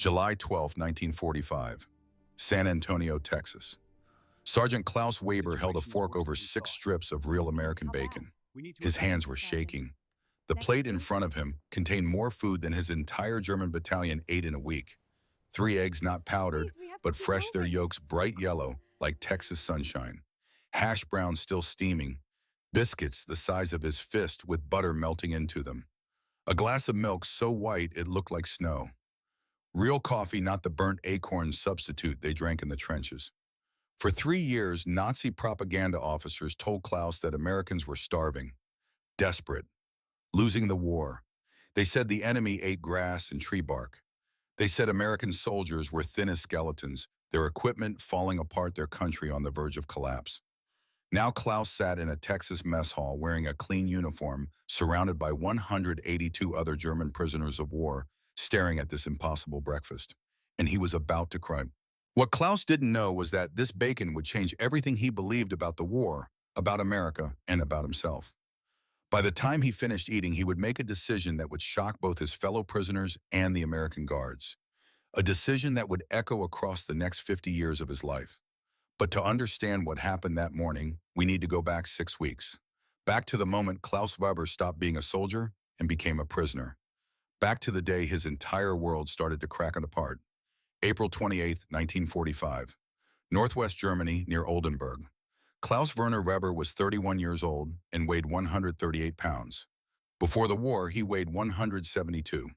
July 12, 1945, San Antonio, Texas. Sergeant Klaus Weber held a fork over 6 strips of real American bacon. His hands were shaking. The plate in front of him contained more food than his entire German battalion ate in a week. 3 eggs not powdered, but fresh, their yolks bright yellow, like Texas sunshine. Hash browns still steaming. Biscuits the size of his fist with butter melting into them. A glass of milk so white it looked like snow. Real coffee, not the burnt acorn substitute they drank in the trenches. For 3 years, Nazi propaganda officers told Klaus that Americans were starving, desperate, losing the war. They said the enemy ate grass and tree bark. They said American soldiers were thin as skeletons, their equipment falling apart, their country on the verge of collapse. Now Klaus sat in a Texas mess hall wearing a clean uniform, surrounded by 182 other German prisoners of war, staring at this impossible breakfast. And he was about to cry. What Klaus didn't know was that this bacon would change everything he believed about the war, about America, and about himself. By the time he finished eating, he would make a decision that would shock both his fellow prisoners and the American guards. A decision that would echo across the next 50 years of his life. But to understand what happened that morning, we need to go back 6 weeks. Back to the moment Klaus Weber stopped being a soldier and became a prisoner. Back to the day his entire world started to crack apart. April 28, 1945. Northwest Germany, near Oldenburg. Klaus Werner Weber was 31 years old and weighed 138 pounds. Before the war, he weighed 172.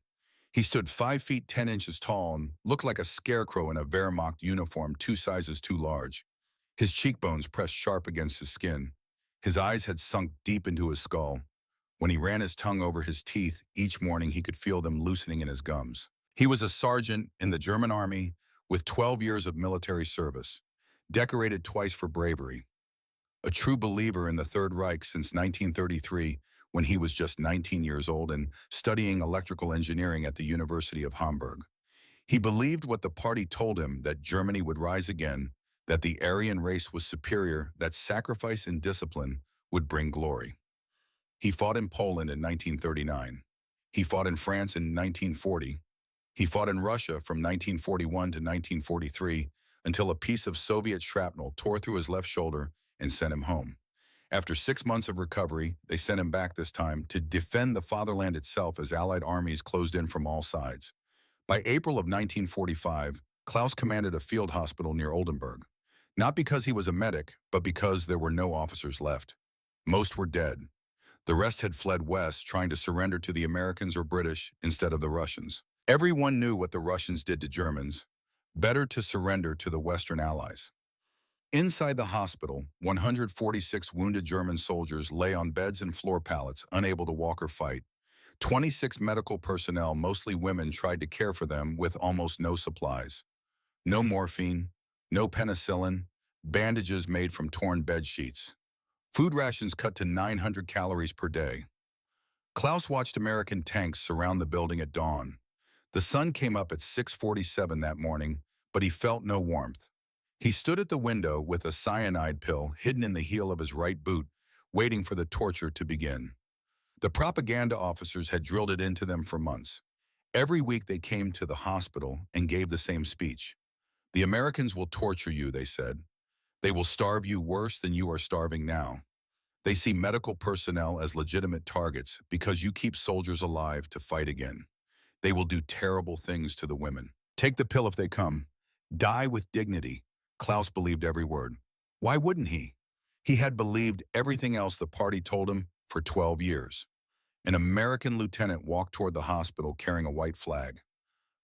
He stood 5 feet 10 inches tall and looked like a scarecrow in a Wehrmacht uniform 2 sizes too large. His cheekbones pressed sharp against his skin. His eyes had sunk deep into his skull. When he ran his tongue over his teeth, each morning he could feel them loosening in his gums. He was a sergeant in the German army with 12 years of military service, decorated twice for bravery. A true believer in the Third Reich since 1933, when he was just 19 years old and studying electrical engineering at the University of Hamburg. He believed what the party told him, that Germany would rise again, that the Aryan race was superior, that sacrifice and discipline would bring glory. He fought in Poland in 1939. He fought in France in 1940. He fought in Russia from 1941 to 1943 until a piece of Soviet shrapnel tore through his left shoulder and sent him home. After 6 months of recovery, they sent him back this time to defend the fatherland itself as Allied armies closed in from all sides. By April of 1945, Klaus commanded a field hospital near Oldenburg, not because he was a medic, but because there were no officers left. Most were dead. The rest had fled west, trying to surrender to the Americans or British instead of the Russians. Everyone knew what the Russians did to Germans. Better to surrender to the Western Allies. Inside the hospital, 146 wounded German soldiers lay on beds and floor pallets, unable to walk or fight. 26 medical personnel, mostly women, tried to care for them with almost no supplies. No morphine, no penicillin, bandages made from torn bed sheets. Food rations cut to 900 calories per day. Klaus watched American tanks surround the building at dawn. The sun came up at 6:47 that morning, but he felt no warmth. He stood at the window with a cyanide pill hidden in the heel of his right boot, waiting for the torture to begin. The propaganda officers had drilled it into them for months. Every week they came to the hospital and gave the same speech. The Americans will torture you, they said. They will starve you worse than you are starving now. They see medical personnel as legitimate targets because you keep soldiers alive to fight again. They will do terrible things to the women. Take the pill if they come. Die with dignity. Klaus believed every word. Why wouldn't he? He had believed everything else the party told him for 12 years. An American lieutenant walked toward the hospital carrying a white flag.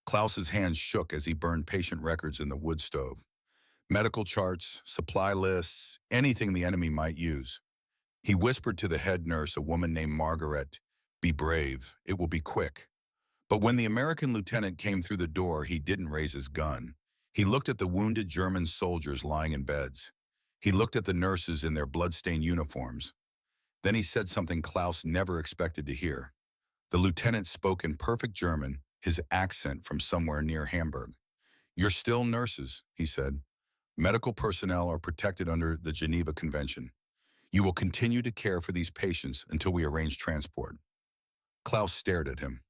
Klaus's hands shook as he burned patient records in the wood stove. Medical charts, supply lists, anything the enemy might use. He whispered to the head nurse, a woman named Margaret, "Be brave, it will be quick." But when the American lieutenant came through the door, he didn't raise his gun. He looked at the wounded German soldiers lying in beds. He looked at the nurses in their blood-stained uniforms. Then he said something Klaus never expected to hear. The lieutenant spoke in perfect German, his accent from somewhere near Hamburg. "You're still nurses," he said. "Medical personnel are protected under the Geneva Convention. You will continue to care for these patients until we arrange transport." Klaus stared at him.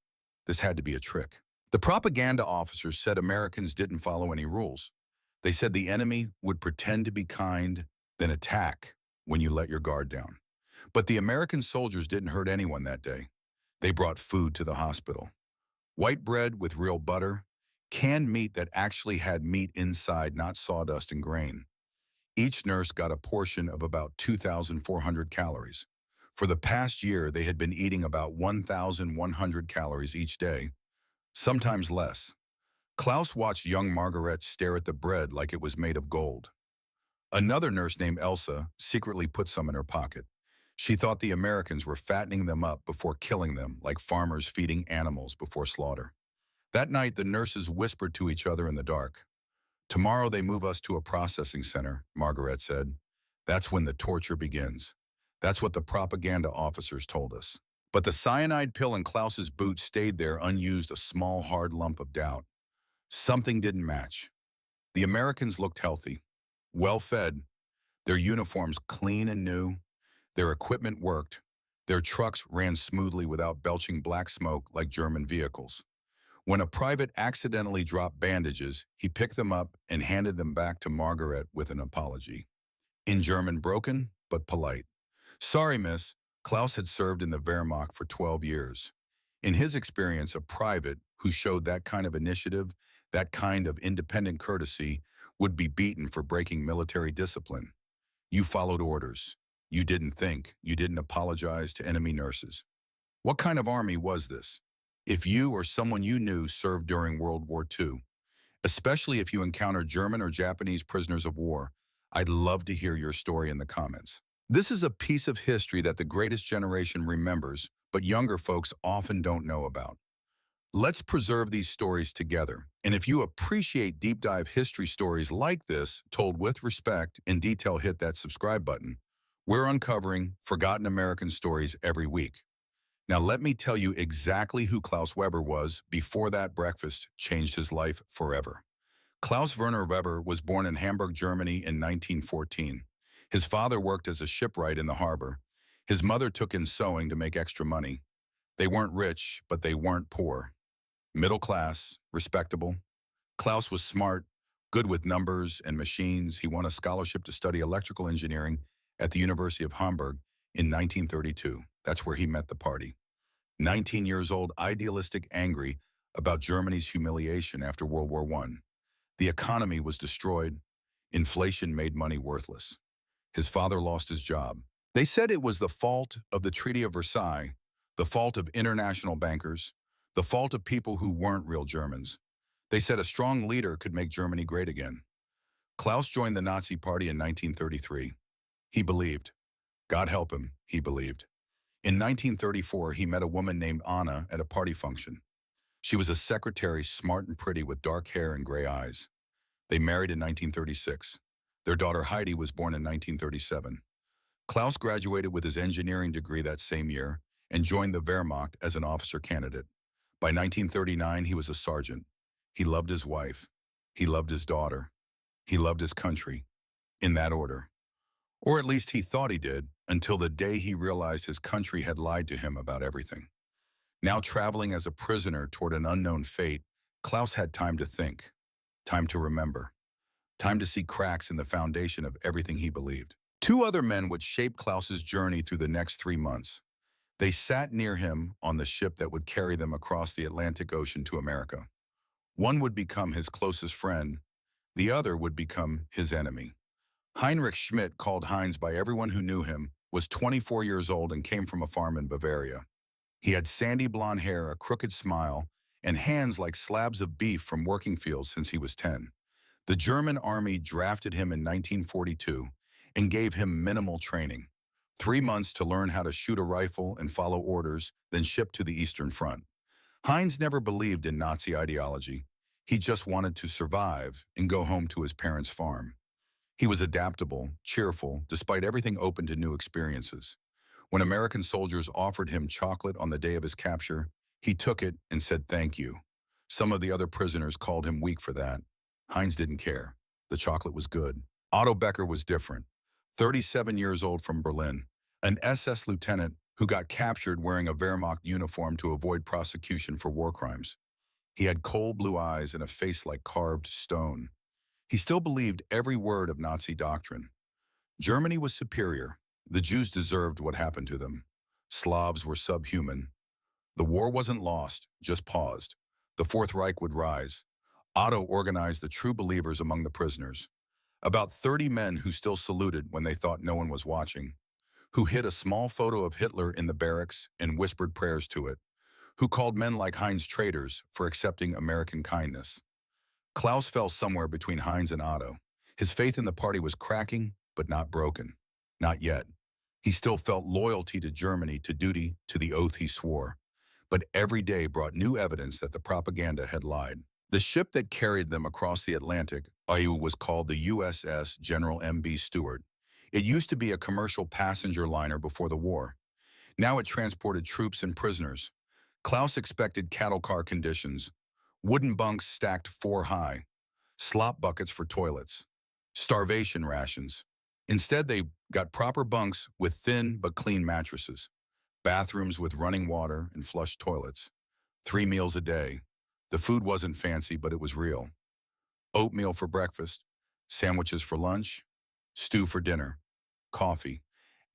This had to be a trick. The propaganda officers said Americans didn't follow any rules. They said the enemy would pretend to be kind, then attack when you let your guard down. But the American soldiers didn't hurt anyone that day. They brought food to the hospital. White bread with real butter, canned meat that actually had meat inside, not sawdust and grain. Each nurse got a portion of about 2,400 calories. For the past year, they had been eating about 1,100 calories each day, sometimes less. Klaus watched young Margaret stare at the bread like it was made of gold. Another nurse named Elsa secretly put some in her pocket. She thought the Americans were fattening them up before killing them, like farmers feeding animals before slaughter. That night, the nurses whispered to each other in the dark. "Tomorrow they move us to a processing center," Margaret said. "That's when the torture begins." That's what the propaganda officers told us. But the cyanide pill in Klaus's boot stayed there unused, a small, hard lump of doubt. Something didn't match. The Americans looked healthy, well-fed, their uniforms clean and new, their equipment worked, their trucks ran smoothly without belching black smoke like German vehicles. When a private accidentally dropped bandages, he picked them up and handed them back to Margaret with an apology. In German, broken, but polite. "Sorry, miss." Klaus had served in the Wehrmacht for 12 years. In his experience, a private who showed that kind of initiative, that kind of independent courtesy, would be beaten for breaking military discipline. You followed orders. You didn't think. You didn't apologize to enemy nurses. What kind of army was this? If you or someone you knew served during World War II, especially if you encountered German or Japanese prisoners of war, I'd love to hear your story in the comments. This is a piece of history that the greatest generation remembers, but younger folks often don't know about. Let's preserve these stories together. And if you appreciate deep dive history stories like this, told with respect and detail, hit that subscribe button. We're uncovering forgotten American stories every week. Now let me tell you exactly who Klaus Weber was before that breakfast changed his life forever. Klaus Werner Weber was born in Hamburg, Germany in 1914. His father worked as a shipwright in the harbor. His mother took in sewing to make extra money. They weren't rich, but they weren't poor. Middle class, respectable. Klaus was smart, good with numbers and machines. He won a scholarship to study electrical engineering at the University of Hamburg in 1932. That's where he met the party. 19 years old, idealistic, angry about Germany's humiliation after World War I. The economy was destroyed. Inflation made money worthless. His father lost his job. They said it was the fault of the Treaty of Versailles, the fault of international bankers, the fault of people who weren't real Germans. They said a strong leader could make Germany great again. Klaus joined the Nazi Party in 1933. He believed. God help him, he believed. In 1934, he met a woman named Anna at a party function. She was a secretary, smart and pretty with dark hair and gray eyes. They married in 1936. Their daughter Heidi was born in 1937. Klaus graduated with his engineering degree that same year and joined the Wehrmacht as an officer candidate. By 1939, he was a sergeant. He loved his wife. He loved his daughter. He loved his country. In that order. Or at least he thought he did, until the day he realized his country had lied to him about everything. Now traveling as a prisoner toward an unknown fate, Klaus had time to think, time to remember, time to see cracks in the foundation of everything he believed. Two other men would shape Klaus's journey through the next 3 months. They sat near him on the ship that would carry them across the Atlantic Ocean to America. One would become his closest friend. The other would become his enemy. Heinrich Schmidt, called Heinz by everyone who knew him, was 24 years old and came from a farm in Bavaria. He had sandy blonde hair, a crooked smile, and hands like slabs of beef from working fields since he was 10. The German army drafted him in 1942 and gave him minimal training. 3 months to learn how to shoot a rifle and follow orders, then shipped to the Eastern Front. Heinz never believed in Nazi ideology. He just wanted to survive and go home to his parents' farm. He was adaptable, cheerful, despite everything open to new experiences. When American soldiers offered him chocolate on the day of his capture, he took it and said thank you. Some of the other prisoners called him weak for that. Heinz didn't care. The chocolate was good. Otto Becker was different. 37 years old from Berlin, an SS lieutenant who got captured wearing a Wehrmacht uniform to avoid prosecution for war crimes. He had cold blue eyes and a face like carved stone. He still believed every word of Nazi doctrine. Germany was superior. The Jews deserved what happened to them. Slavs were subhuman. The war wasn't lost, just paused. The Fourth Reich would rise. Otto organized the true believers among the prisoners. About 30 men who still saluted when they thought no one was watching, who hid a small photo of Hitler in the barracks and whispered prayers to it, who called men like Heinz traitors for accepting American kindness. Klaus fell somewhere between Heinz and Otto. His faith in the party was cracking, but not broken. Not yet. He still felt loyalty to Germany, to duty, to the oath he swore. But every day brought new evidence that the propaganda had lied. The ship that carried them across the Atlantic was called the USS General M.B. Stewart. It used to be a commercial passenger liner before the war. Now it transported troops and prisoners. Klaus expected cattle car conditions, wooden bunks stacked 4 high, slop buckets for toilets, starvation rations. Instead, they got proper bunks with thin but clean mattresses, bathrooms with running water and flush toilets, 3 meals a day. The food wasn't fancy, but it was real. Oatmeal for breakfast, sandwiches for lunch, stew for dinner, coffee.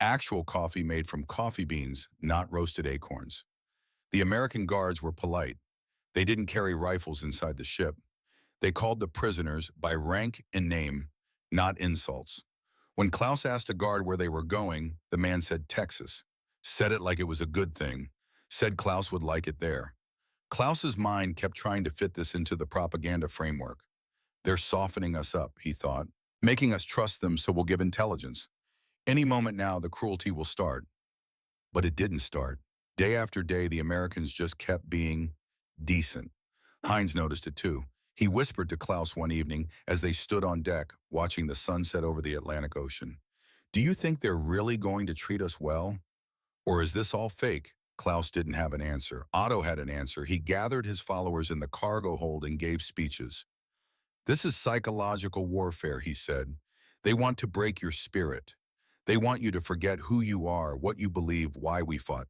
Actual coffee made from coffee beans, not roasted acorns. The American guards were polite. They didn't carry rifles inside the ship. They called the prisoners by rank and name, not insults. When Klaus asked a guard where they were going, the man said Texas. Said it like it was a good thing. Said Klaus would like it there. Klaus's mind kept trying to fit this into the propaganda framework. They're softening us up, he thought, making us trust them so we'll give intelligence. Any moment now, the cruelty will start. But it didn't start. Day after day, the Americans just kept being decent. Heinz noticed it too. He whispered to Klaus one evening as they stood on deck, watching the sunset over the Atlantic Ocean. Do you think they're really going to treat us well? Or is this all fake? Klaus didn't have an answer. Otto had an answer. He gathered his followers in the cargo hold and gave speeches. This is psychological warfare, he said. They want to break your spirit. They want you to forget who you are, what you believe, why we fought.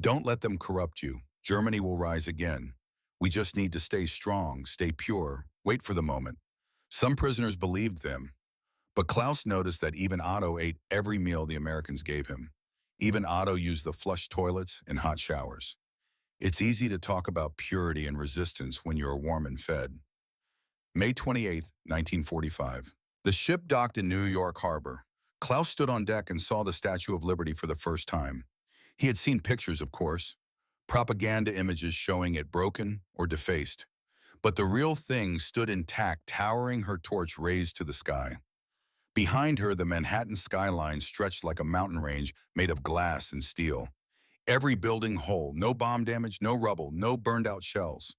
Don't let them corrupt you. Germany will rise again. We just need to stay strong, stay pure, wait for the moment. Some prisoners believed them. But Klaus noticed that even Otto ate every meal the Americans gave him. Even Otto used the flush toilets and hot showers. It's easy to talk about purity and resistance when you're warm and fed. May 28, 1945. The ship docked in New York Harbor. Klaus stood on deck and saw the Statue of Liberty for the first time. He had seen pictures, of course, propaganda images showing it broken or defaced. But the real thing stood intact, towering, her torch raised to the sky. Behind her, the Manhattan skyline stretched like a mountain range made of glass and steel. Every building whole, no bomb damage, no rubble, no burned-out shells.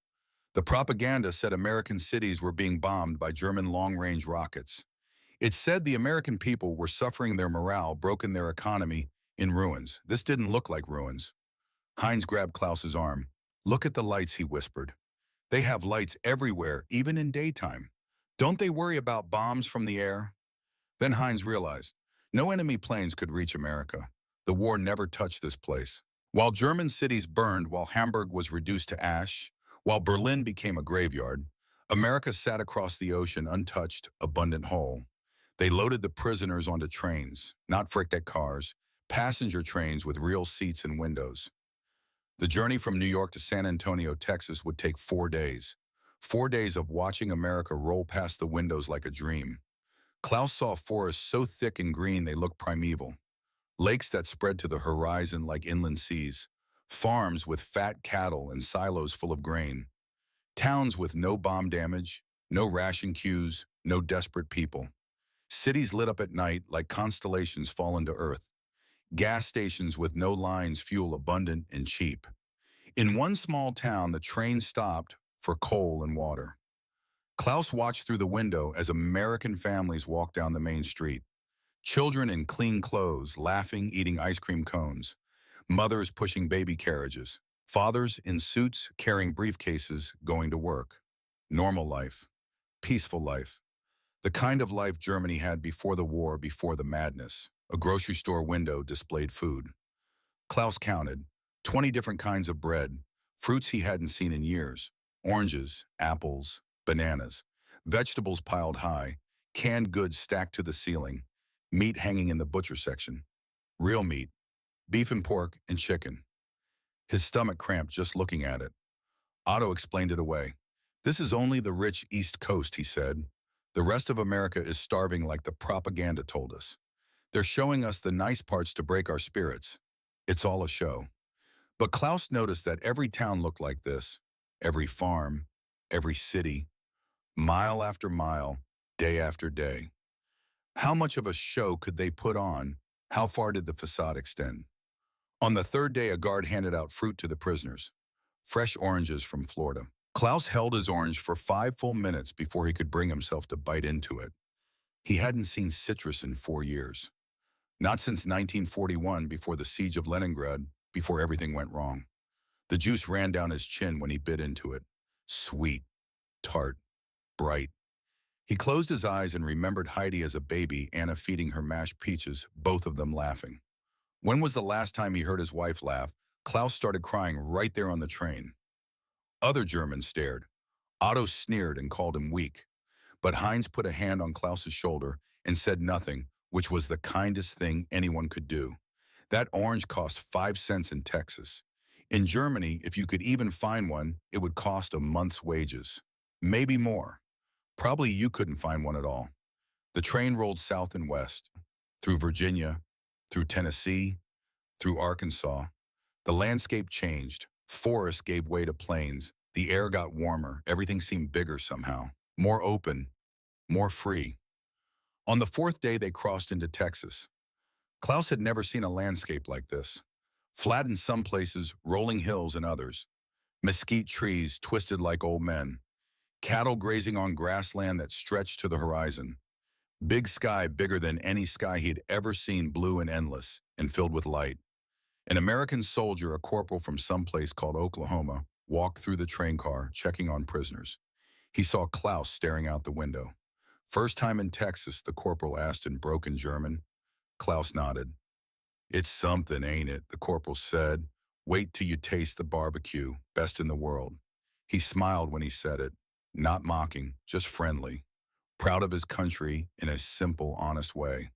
The propaganda said American cities were being bombed by German long-range rockets. It said the American people were suffering their morale, broken their economy, in ruins. This didn't look like ruins. Heinz grabbed Klaus's arm. Look at the lights, he whispered. They have lights everywhere, even in daytime. Don't they worry about bombs from the air? Then Heinz realized, no enemy planes could reach America. The war never touched this place. While German cities burned, while Hamburg was reduced to ash, while Berlin became a graveyard, America sat across the ocean untouched, abundant whole. They loaded the prisoners onto trains, not fricked cars, passenger trains with real seats and windows. The journey from New York to San Antonio, Texas would take 4 days. 4 days of watching America roll past the windows like a dream. Klaus saw forests so thick and green they looked primeval. Lakes that spread to the horizon like inland seas. Farms with fat cattle and silos full of grain. Towns with no bomb damage, no ration queues, no desperate people. Cities lit up at night like constellations fallen to earth. Gas stations with no lines, fuel abundant and cheap. In one small town, the train stopped for coal and water. Klaus watched through the window as American families walked down the main street. Children in clean clothes, laughing, eating ice cream cones. Mothers pushing baby carriages. Fathers in suits, carrying briefcases, going to work. Normal life. Peaceful life. The kind of life Germany had before the war, before the madness. A grocery store window displayed food. Klaus counted 20 different kinds of bread, fruits he hadn't seen in years. Oranges, apples, bananas, vegetables piled high, canned goods stacked to the ceiling, meat hanging in the butcher section. Real meat, beef and pork and chicken. His stomach cramped just looking at it. Otto explained it away. "This is only the rich East Coast," he said. "The rest of America is starving like the propaganda told us. They're showing us the nice parts to break our spirits. It's all a show." But Klaus noticed that every town looked like this. Every farm, every city, mile after mile, day after day. How much of a show could they put on? How far did the facade extend? On the third day, a guard handed out fruit to the prisoners. Fresh oranges from Florida. Klaus held his orange for 5 full minutes before he could bring himself to bite into it. He hadn't seen citrus in 4 years. Not since 1941, before the siege of Leningrad, before everything went wrong. The juice ran down his chin when he bit into it. Sweet, tart, bright. He closed his eyes and remembered Heidi as a baby, Anna feeding her mashed peaches, both of them laughing. When was the last time he heard his wife laugh? Klaus started crying right there on the train. Other Germans stared. Otto sneered and called him weak. But Heinz put a hand on Klaus's shoulder and said nothing, which was the kindest thing anyone could do. That orange cost 5 cents in Texas. In Germany, if you could even find one, it would cost a month's wages. Maybe more. Probably you couldn't find one at all. The train rolled south and west, through Virginia, through Tennessee, through Arkansas. The landscape changed. Forests gave way to plains. The air got warmer. Everything seemed bigger somehow. More open, more free. On the fourth day, they crossed into Texas. Klaus had never seen a landscape like this. Flat in some places, rolling hills in others. Mesquite trees twisted like old men. Cattle grazing on grassland that stretched to the horizon. Big sky bigger than any sky he'd ever seen, blue and endless, and filled with light. An American soldier, a corporal from some place called Oklahoma, walked through the train car, checking on prisoners. He saw Klaus staring out the window. "First time in Texas?" the corporal asked in broken German. Klaus nodded. "It's something, ain't it?" the corporal said. "Wait till you taste the barbecue, best in the world." He smiled when he said it, not mocking, just friendly, proud of his country in a simple, honest way.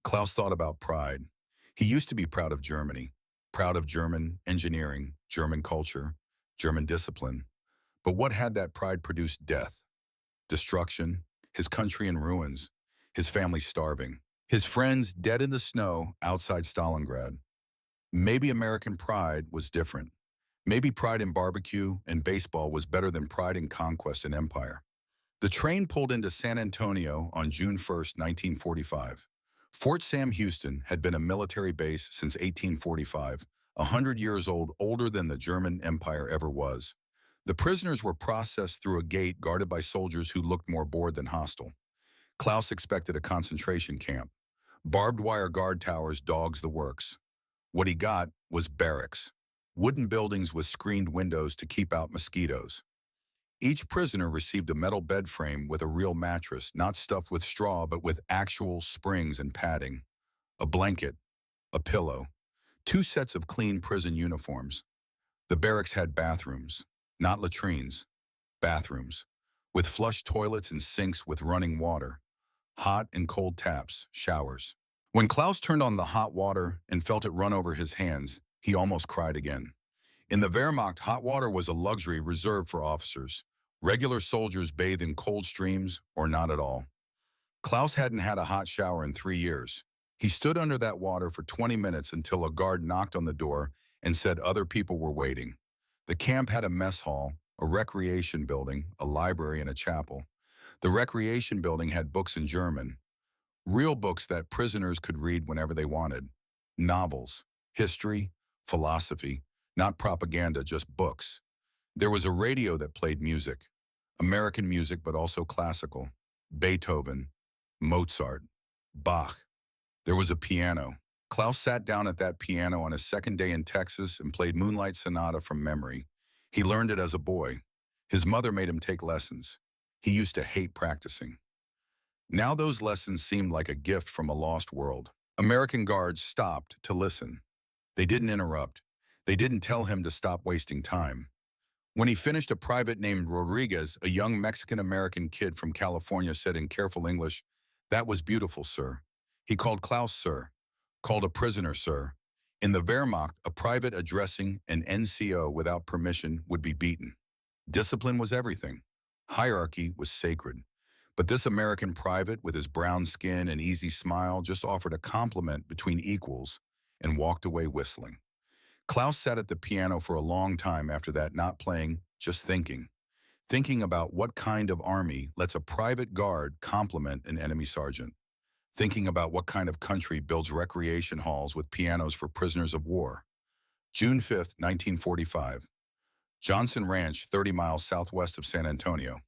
Klaus thought about pride. He used to be proud of Germany, proud of German engineering, German culture, German discipline. But what had that pride produced? Death, destruction, his country in ruins, his family starving, his friends dead in the snow outside Stalingrad. Maybe American pride was different. Maybe pride in barbecue and baseball was better than pride in conquest and empire. The train pulled into San Antonio on June 1st, 1945. Fort Sam Houston had been a military base since 1845, 100 years old, older than the German Empire ever was. The prisoners were processed through a gate guarded by soldiers who looked more bored than hostile. Klaus expected a concentration camp. Barbed wire guard towers, dogs, the works. What he got was barracks. Wooden buildings with screened windows to keep out mosquitoes. Each prisoner received a metal bed frame with a real mattress, not stuffed with straw, but with actual springs and padding. A blanket, a pillow, 2 sets of clean prison uniforms. The barracks had bathrooms, not latrines, bathrooms, with flush toilets and sinks with running water, hot and cold taps, showers. When Klaus turned on the hot water and felt it run over his hands, he almost cried again. In the Wehrmacht, hot water was a luxury reserved for officers. Regular soldiers bathed in cold streams or not at all. Klaus hadn't had a hot shower in 3 years. He stood under that water for 20 minutes until a guard knocked on the door and said other people were waiting. The camp had a mess hall, a recreation building, a library, and a chapel. The recreation building had books in German, real books that prisoners could read whenever they wanted. Novels, history, philosophy, not propaganda, just books. There was a radio that played music, American music, but also classical. Beethoven, Mozart, Bach. There was a piano. Klaus sat down at that piano on his second day in Texas and played Moonlight Sonata from memory. He learned it as a boy. His mother made him take lessons. He used to hate practicing. Now those lessons seemed like a gift from a lost world. American guards stopped to listen. They didn't interrupt. They didn't tell him to stop wasting time. When he finished, a private named Rodriguez, a young Mexican-American kid from California, said in careful English, "That was beautiful, sir." He called Klaus sir, called a prisoner sir. In the Wehrmacht, a private addressing an NCO without permission would be beaten. Discipline was everything. Hierarchy was sacred. But this American private, with his brown skin and easy smile, just offered a compliment between equals and walked away whistling. Klaus sat at the piano for a long time after that, not playing, just thinking about what kind of army lets a private guard compliment an enemy sergeant, thinking about what kind of country builds recreation halls with pianos for prisoners of war. June 5th, 1945. Johnson Ranch, 30 miles southwest of San Antonio.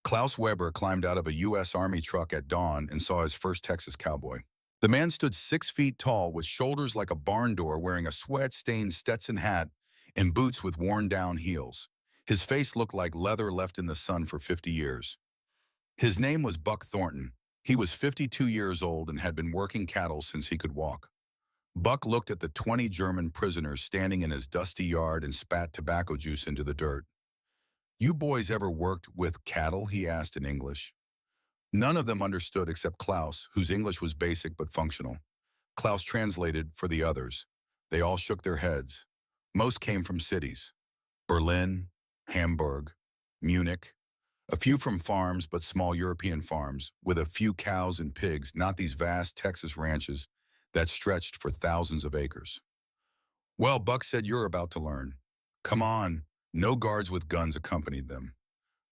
Klaus Weber climbed out of a U.S. Army truck at dawn and saw his first Texas cowboy. The man stood 6 feet tall with shoulders like a barn door, wearing a sweat-stained Stetson hat and boots with worn-down heels. His face looked like leather left in the sun for 50 years. His name was Buck Thornton. He was 52 years old and had been working cattle since he could walk. Buck looked at the 20 German prisoners standing in his dusty yard and spat tobacco juice into the dirt. "You boys ever worked with cattle?" he asked in English. None of them understood except Klaus, whose English was basic but functional. Klaus translated for the others. They all shook their heads. Most came from cities: Berlin, Hamburg, Munich. A few from farms, but small European farms, with a few cows and pigs, not these vast Texas ranches that stretched for thousands of acres. "Well," Buck said, "you're about to learn." "Come on." No guards with guns accompanied them.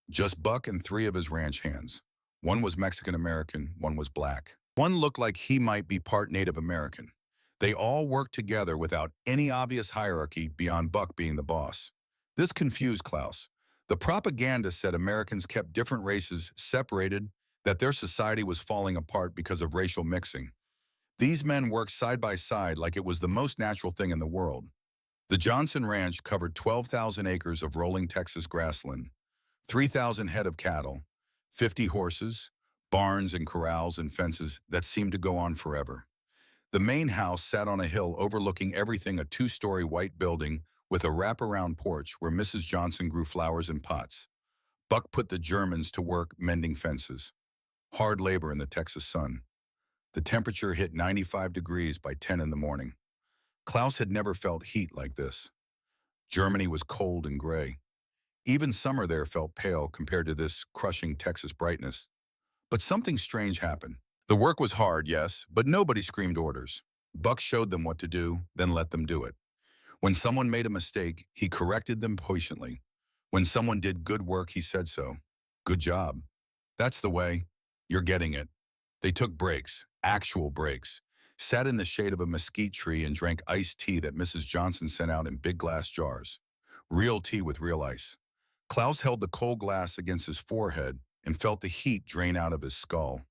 Just Buck and 3 of his ranch hands. One was Mexican-American, one was black. One looked like he might be part Native American. They all worked together without any obvious hierarchy beyond Buck being the boss. This confused Klaus. The propaganda said Americans kept different races separated, that their society was falling apart because of racial mixing. These men worked side by side like it was the most natural thing in the world. The Johnson Ranch covered 12,000 acres of rolling Texas grassland, 3,000 head of cattle, 50 horses, barns and corrals and fences that seemed to go on forever. The main house sat on a hill overlooking everything, a 2-story white building with a wraparound porch where Mrs. Johnson grew flowers in pots. Buck put the Germans to work mending fences. Hard labor in the Texas sun. The temperature hit 95 degrees by 10 in the morning. Klaus had never felt heat like this. Germany was cold and gray. Even summer there felt pale compared to this crushing Texas brightness. But something strange happened. The work was hard, yes, but nobody screamed orders. Buck showed them what to do, then let them do it. When someone made a mistake, he corrected them patiently. When someone did good work, he said so. "Good job. That's the way. You're getting it." They took breaks, actual breaks, sat in the shade of a mesquite tree and drank iced tea that Mrs. Johnson sent out in big glass jars. Real tea with real ice. Klaus held the cold glass against his forehead and felt the heat drain out of his skull.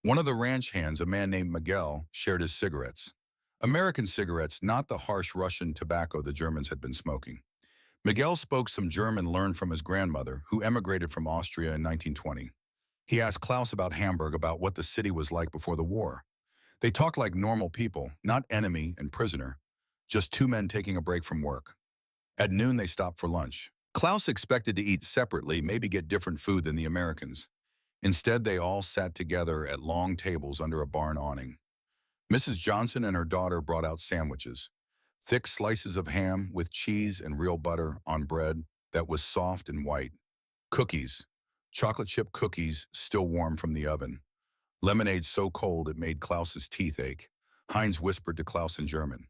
One of the ranch hands, a man named Miguel, shared his cigarettes. American cigarettes, not the harsh Russian tobacco the Germans had been smoking. Miguel spoke some German learned from his grandmother, who emigrated from Austria in 1920. He asked Klaus about Hamburg, about what the city was like before the war. They talked like normal people, not enemy and prisoner, just 2 men taking a break from work. At noon, they stopped for lunch. Klaus expected to eat separately, maybe get different food than the Americans. Instead, they all sat together at long tables under a barn awning. Mrs. Johnson and her daughter brought out sandwiches, thick slices of ham with cheese and real butter on bread that was soft and white. Cookies, chocolate chip cookies still warm from the oven. Lemonade so cold it made Klaus's teeth ache. Heinz whispered to Klaus in German,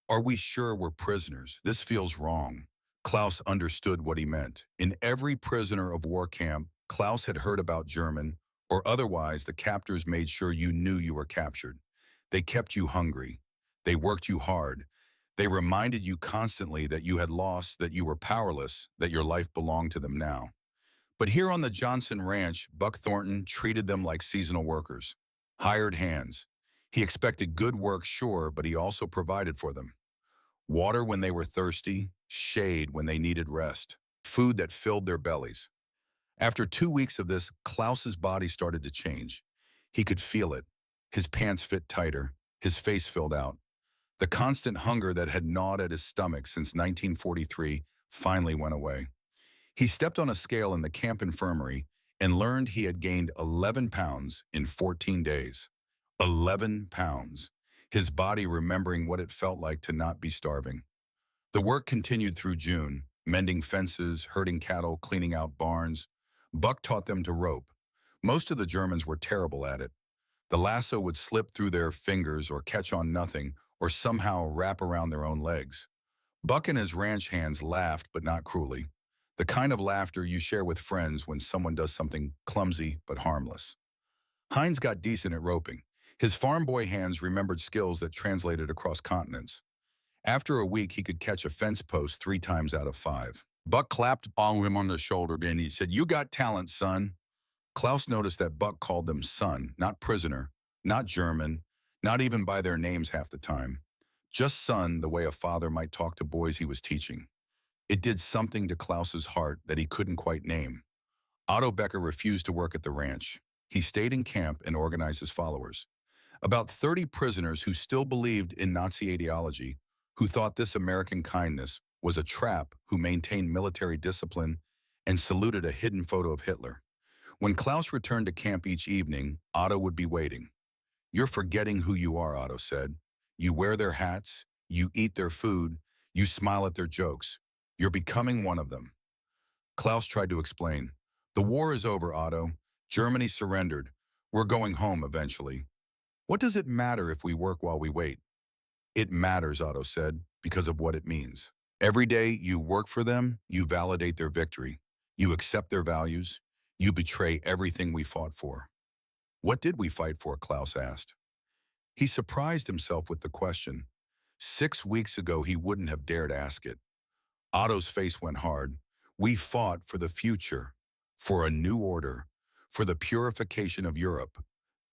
"Are we sure we're prisoners? This feels wrong." Klaus understood what he meant. In every prisoner of war camp, Klaus had heard about German, or otherwise the captors made sure you knew you were captured. They kept you hungry. They worked you hard. They reminded you constantly that you had lost, that you were powerless, that your life belonged to them now. But here on the Johnson Ranch, Buck Thornton treated them like seasonal workers, hired hands. He expected good work, sure, but he also provided for them. Water when they were thirsty, shade when they needed rest, food that filled their bellies. After 2 weeks of this, Klaus's body started to change. He could feel it. His pants fit tighter, his face filled out. The constant hunger that had gnawed at his stomach since 1943 finally went away. He stepped on a scale in the camp infirmary and learned he had gained 11 pounds in 14 days. 11 pounds. His body remembering what it felt like to not be starving. The work continued through June, mending fences, herding cattle, cleaning out barns. Buck taught them to rope. Most of the Germans were terrible at it. The lasso would slip through their fingers or catch on nothing or somehow wrap around their own legs. Buck and his ranch hands laughed, but not cruelly. The kind of laughter you share with friends when someone does something clumsy but harmless. Heinz got decent at roping. His farm boy hands remembered skills that translated across continents. After a week, he could catch a fence post 3 times out of 5. Buck clapped him on the shoulder and he said, "You got talent, son." Klaus noticed that Buck called them son, not prisoner, not German, not even by their names half the time. Just son, the way a father might talk to boys he was teaching. It did something to Klaus's heart that he couldn't quite name. Otto Becker refused to work at the ranch. He stayed in camp and organized his followers. About 30 prisoners who still believed in Nazi ideology, who thought this American kindness was a trap, who maintained military discipline and saluted a hidden photo of Hitler. When Klaus returned to camp each evening, Otto would be waiting. "You're forgetting who you are," Otto said. "You wear their hats, you eat their food, you smile at their jokes. You're becoming one of them." Klaus tried to explain. "The war is over, Otto. Germany surrendered. We're going home eventually. What does it matter if we work while we wait?" "It matters," Otto said, "because of what it means. Every day you work for them, you validate their victory. You accept their values. You betray everything we fought for." "What did we fight for?" Klaus asked. He surprised himself with the question. 6 weeks ago, he wouldn't have dared ask it. Otto's face went hard. "We fought for the future, for a new order, for the purification of Europe."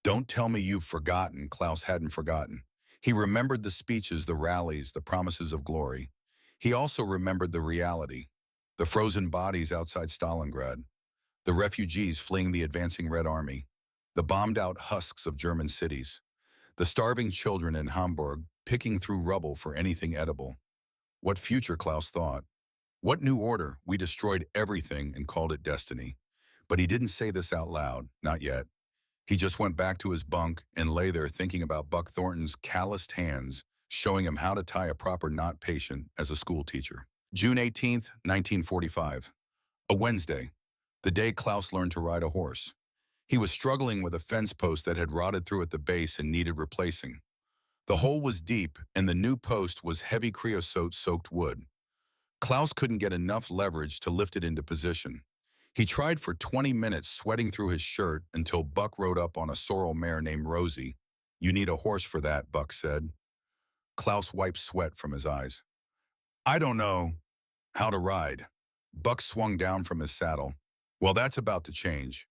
"Don't tell me you've forgotten." Klaus hadn't forgotten. He remembered the speeches, the rallies, the promises of glory. He also remembered the reality, the frozen bodies outside Stalingrad, the refugees fleeing the advancing Red Army, the bombed-out husks of German cities, the starving children in Hamburg picking through rubble for anything edible. What future, Klaus thought? What new order? We destroyed everything and called it destiny. But he didn't say this out loud, not yet. He just went back to his bunk and lay there thinking about Buck Thornton's calloused hands, showing him how to tie a proper knot patient as a school teacher. June 18th, 1945. A Wednesday, the day Klaus learned to ride a horse. He was struggling with a fence post that had rotted through at the base and needed replacing. The hole was deep, and the new post was heavy creosote-soaked wood. Klaus couldn't get enough leverage to lift it into position. He tried for 20 minutes, sweating through his shirt, until Buck rode up on a sorrel mare named Rosie. "You need a horse for that," Buck said. Klaus wiped sweat from his eyes. "I don't know how to ride." Buck swung down from his saddle. "Well, that's about to change."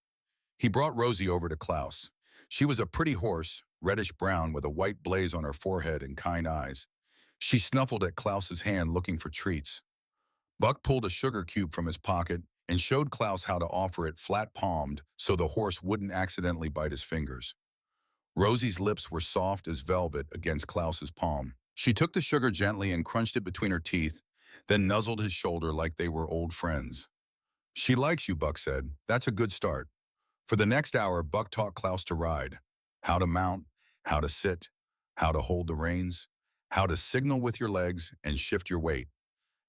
He brought Rosie over to Klaus. She was a pretty horse, reddish-brown, with a white blaze on her forehead and kind eyes. She snuffled at Klaus's hand, looking for treats. Buck pulled a sugar cube from his pocket and showed Klaus how to offer it flat-palmed so the horse wouldn't accidentally bite his fingers. Rosie's lips were soft as velvet against Klaus's palm. She took the sugar gently and crunched it between her teeth, then nuzzled his shoulder like they were old friends. "She likes you," Buck said. "That's a good start." For the next hour, Buck taught Klaus to ride. How to mount, how to sit, how to hold the reins, how to signal with your legs and shift your weight,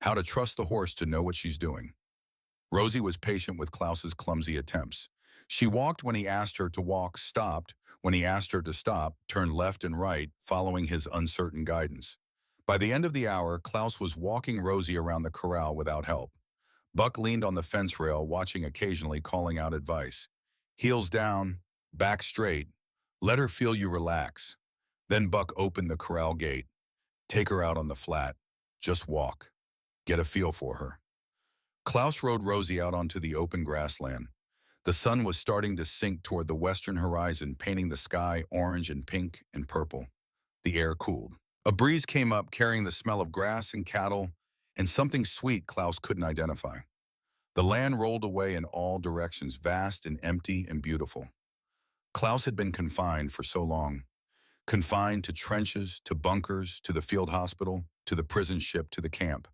how to trust the horse to know what she's doing. Rosie was patient with Klaus's clumsy attempts. She walked when he asked her to walk, stopped when he asked her to stop, turned left and right, following his uncertain guidance. By the end of the hour, Klaus was walking Rosie around the corral without help. Buck leaned on the fence rail, watching occasionally, calling out advice. "Heels down, back straight. Let her feel you relax." Then Buck opened the corral gate. "Take her out on the flat. Just walk. Get a feel for her." Klaus rode Rosie out onto the open grassland. The sun was starting to sink toward the western horizon, painting the sky orange and pink and purple. The air cooled. A breeze came up, carrying the smell of grass and cattle, and something sweet Klaus couldn't identify. The land rolled away in all directions, vast and empty and beautiful. Klaus had been confined for so long. Confined to trenches, to bunkers, to the field hospital, to the prison ship, to the camp.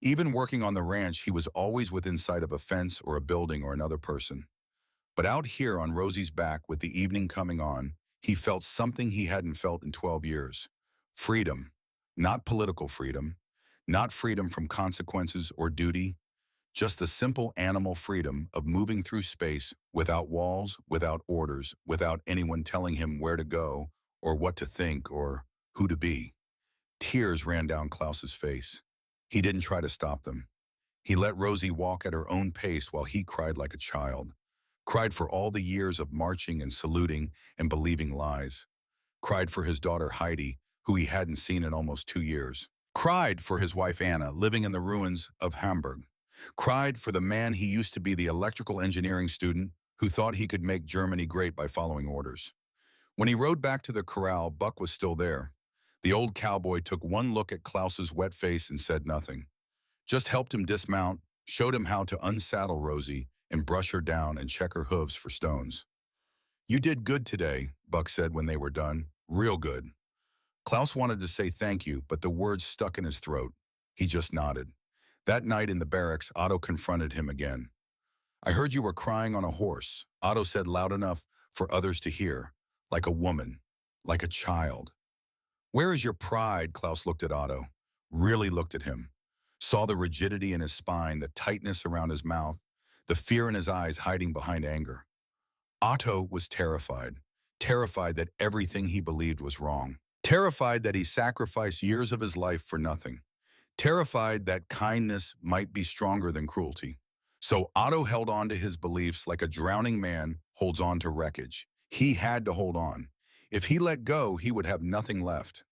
Even working on the ranch, he was always within sight of a fence or a building or another person. But out here on Rosie's back with the evening coming on, he felt something he hadn't felt in 12 years. Freedom. Not political freedom. Not freedom from consequences or duty. Just the simple animal freedom of moving through space without walls, without orders, without anyone telling him where to go or what to think or who to be. Tears ran down Klaus's face. He didn't try to stop them. He let Rosie walk at her own pace while he cried like a child. Cried for all the years of marching and saluting and believing lies. Cried for his daughter Heidi, who he hadn't seen in almost 2 years. Cried for his wife Anna, living in the ruins of Hamburg. Cried for the man he used to be, the electrical engineering student who thought he could make Germany great by following orders. When he rode back to the corral, Buck was still there. The old cowboy took one look at Klaus's wet face and said nothing. Just helped him dismount, showed him how to unsaddle Rosie and brush her down and check her hooves for stones. "You did good today," Buck said when they were done. "Real good." Klaus wanted to say thank you, but the words stuck in his throat. He just nodded. That night in the barracks, Otto confronted him again. "I heard you were crying on a horse," Otto said loud enough for others to hear. "Like a woman. Like a child." "Where is your pride?" Klaus looked at Otto. Really looked at him. Saw the rigidity in his spine, the tightness around his mouth, the fear in his eyes hiding behind anger. Otto was terrified. Terrified that everything he believed was wrong. Terrified that he sacrificed years of his life for nothing. Terrified that kindness might be stronger than cruelty. So Otto held on to his beliefs like a drowning man holds on to wreckage. He had to hold on. If he let go, he would have nothing left.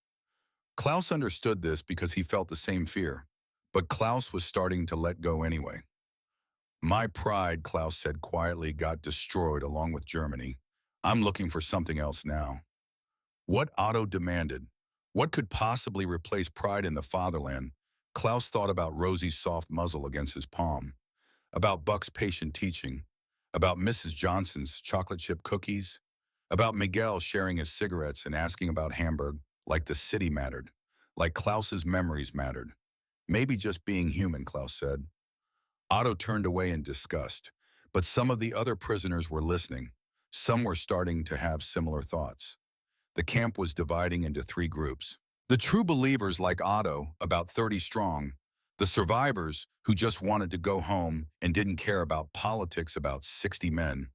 Klaus understood this because he felt the same fear. But Klaus was starting to let go anyway. "My pride," Klaus said quietly, "got destroyed along with Germany. I'm looking for something else now." What Otto demanded? What could possibly replace pride in the fatherland? Klaus thought about Rosie's soft muzzle against his palm, about Buck's patient teaching, about Mrs. Johnson's chocolate chip cookies, about Miguel sharing his cigarettes and asking about Hamburg, like the city mattered, like Klaus's memories mattered. "Maybe just being human," Klaus said. Otto turned away in disgust, but some of the other prisoners were listening. Some were starting to have similar thoughts. The camp was dividing into 3 groups. The true believers like Otto, about 30 strong. The survivors who just wanted to go home and didn't care about politics, about 60 men.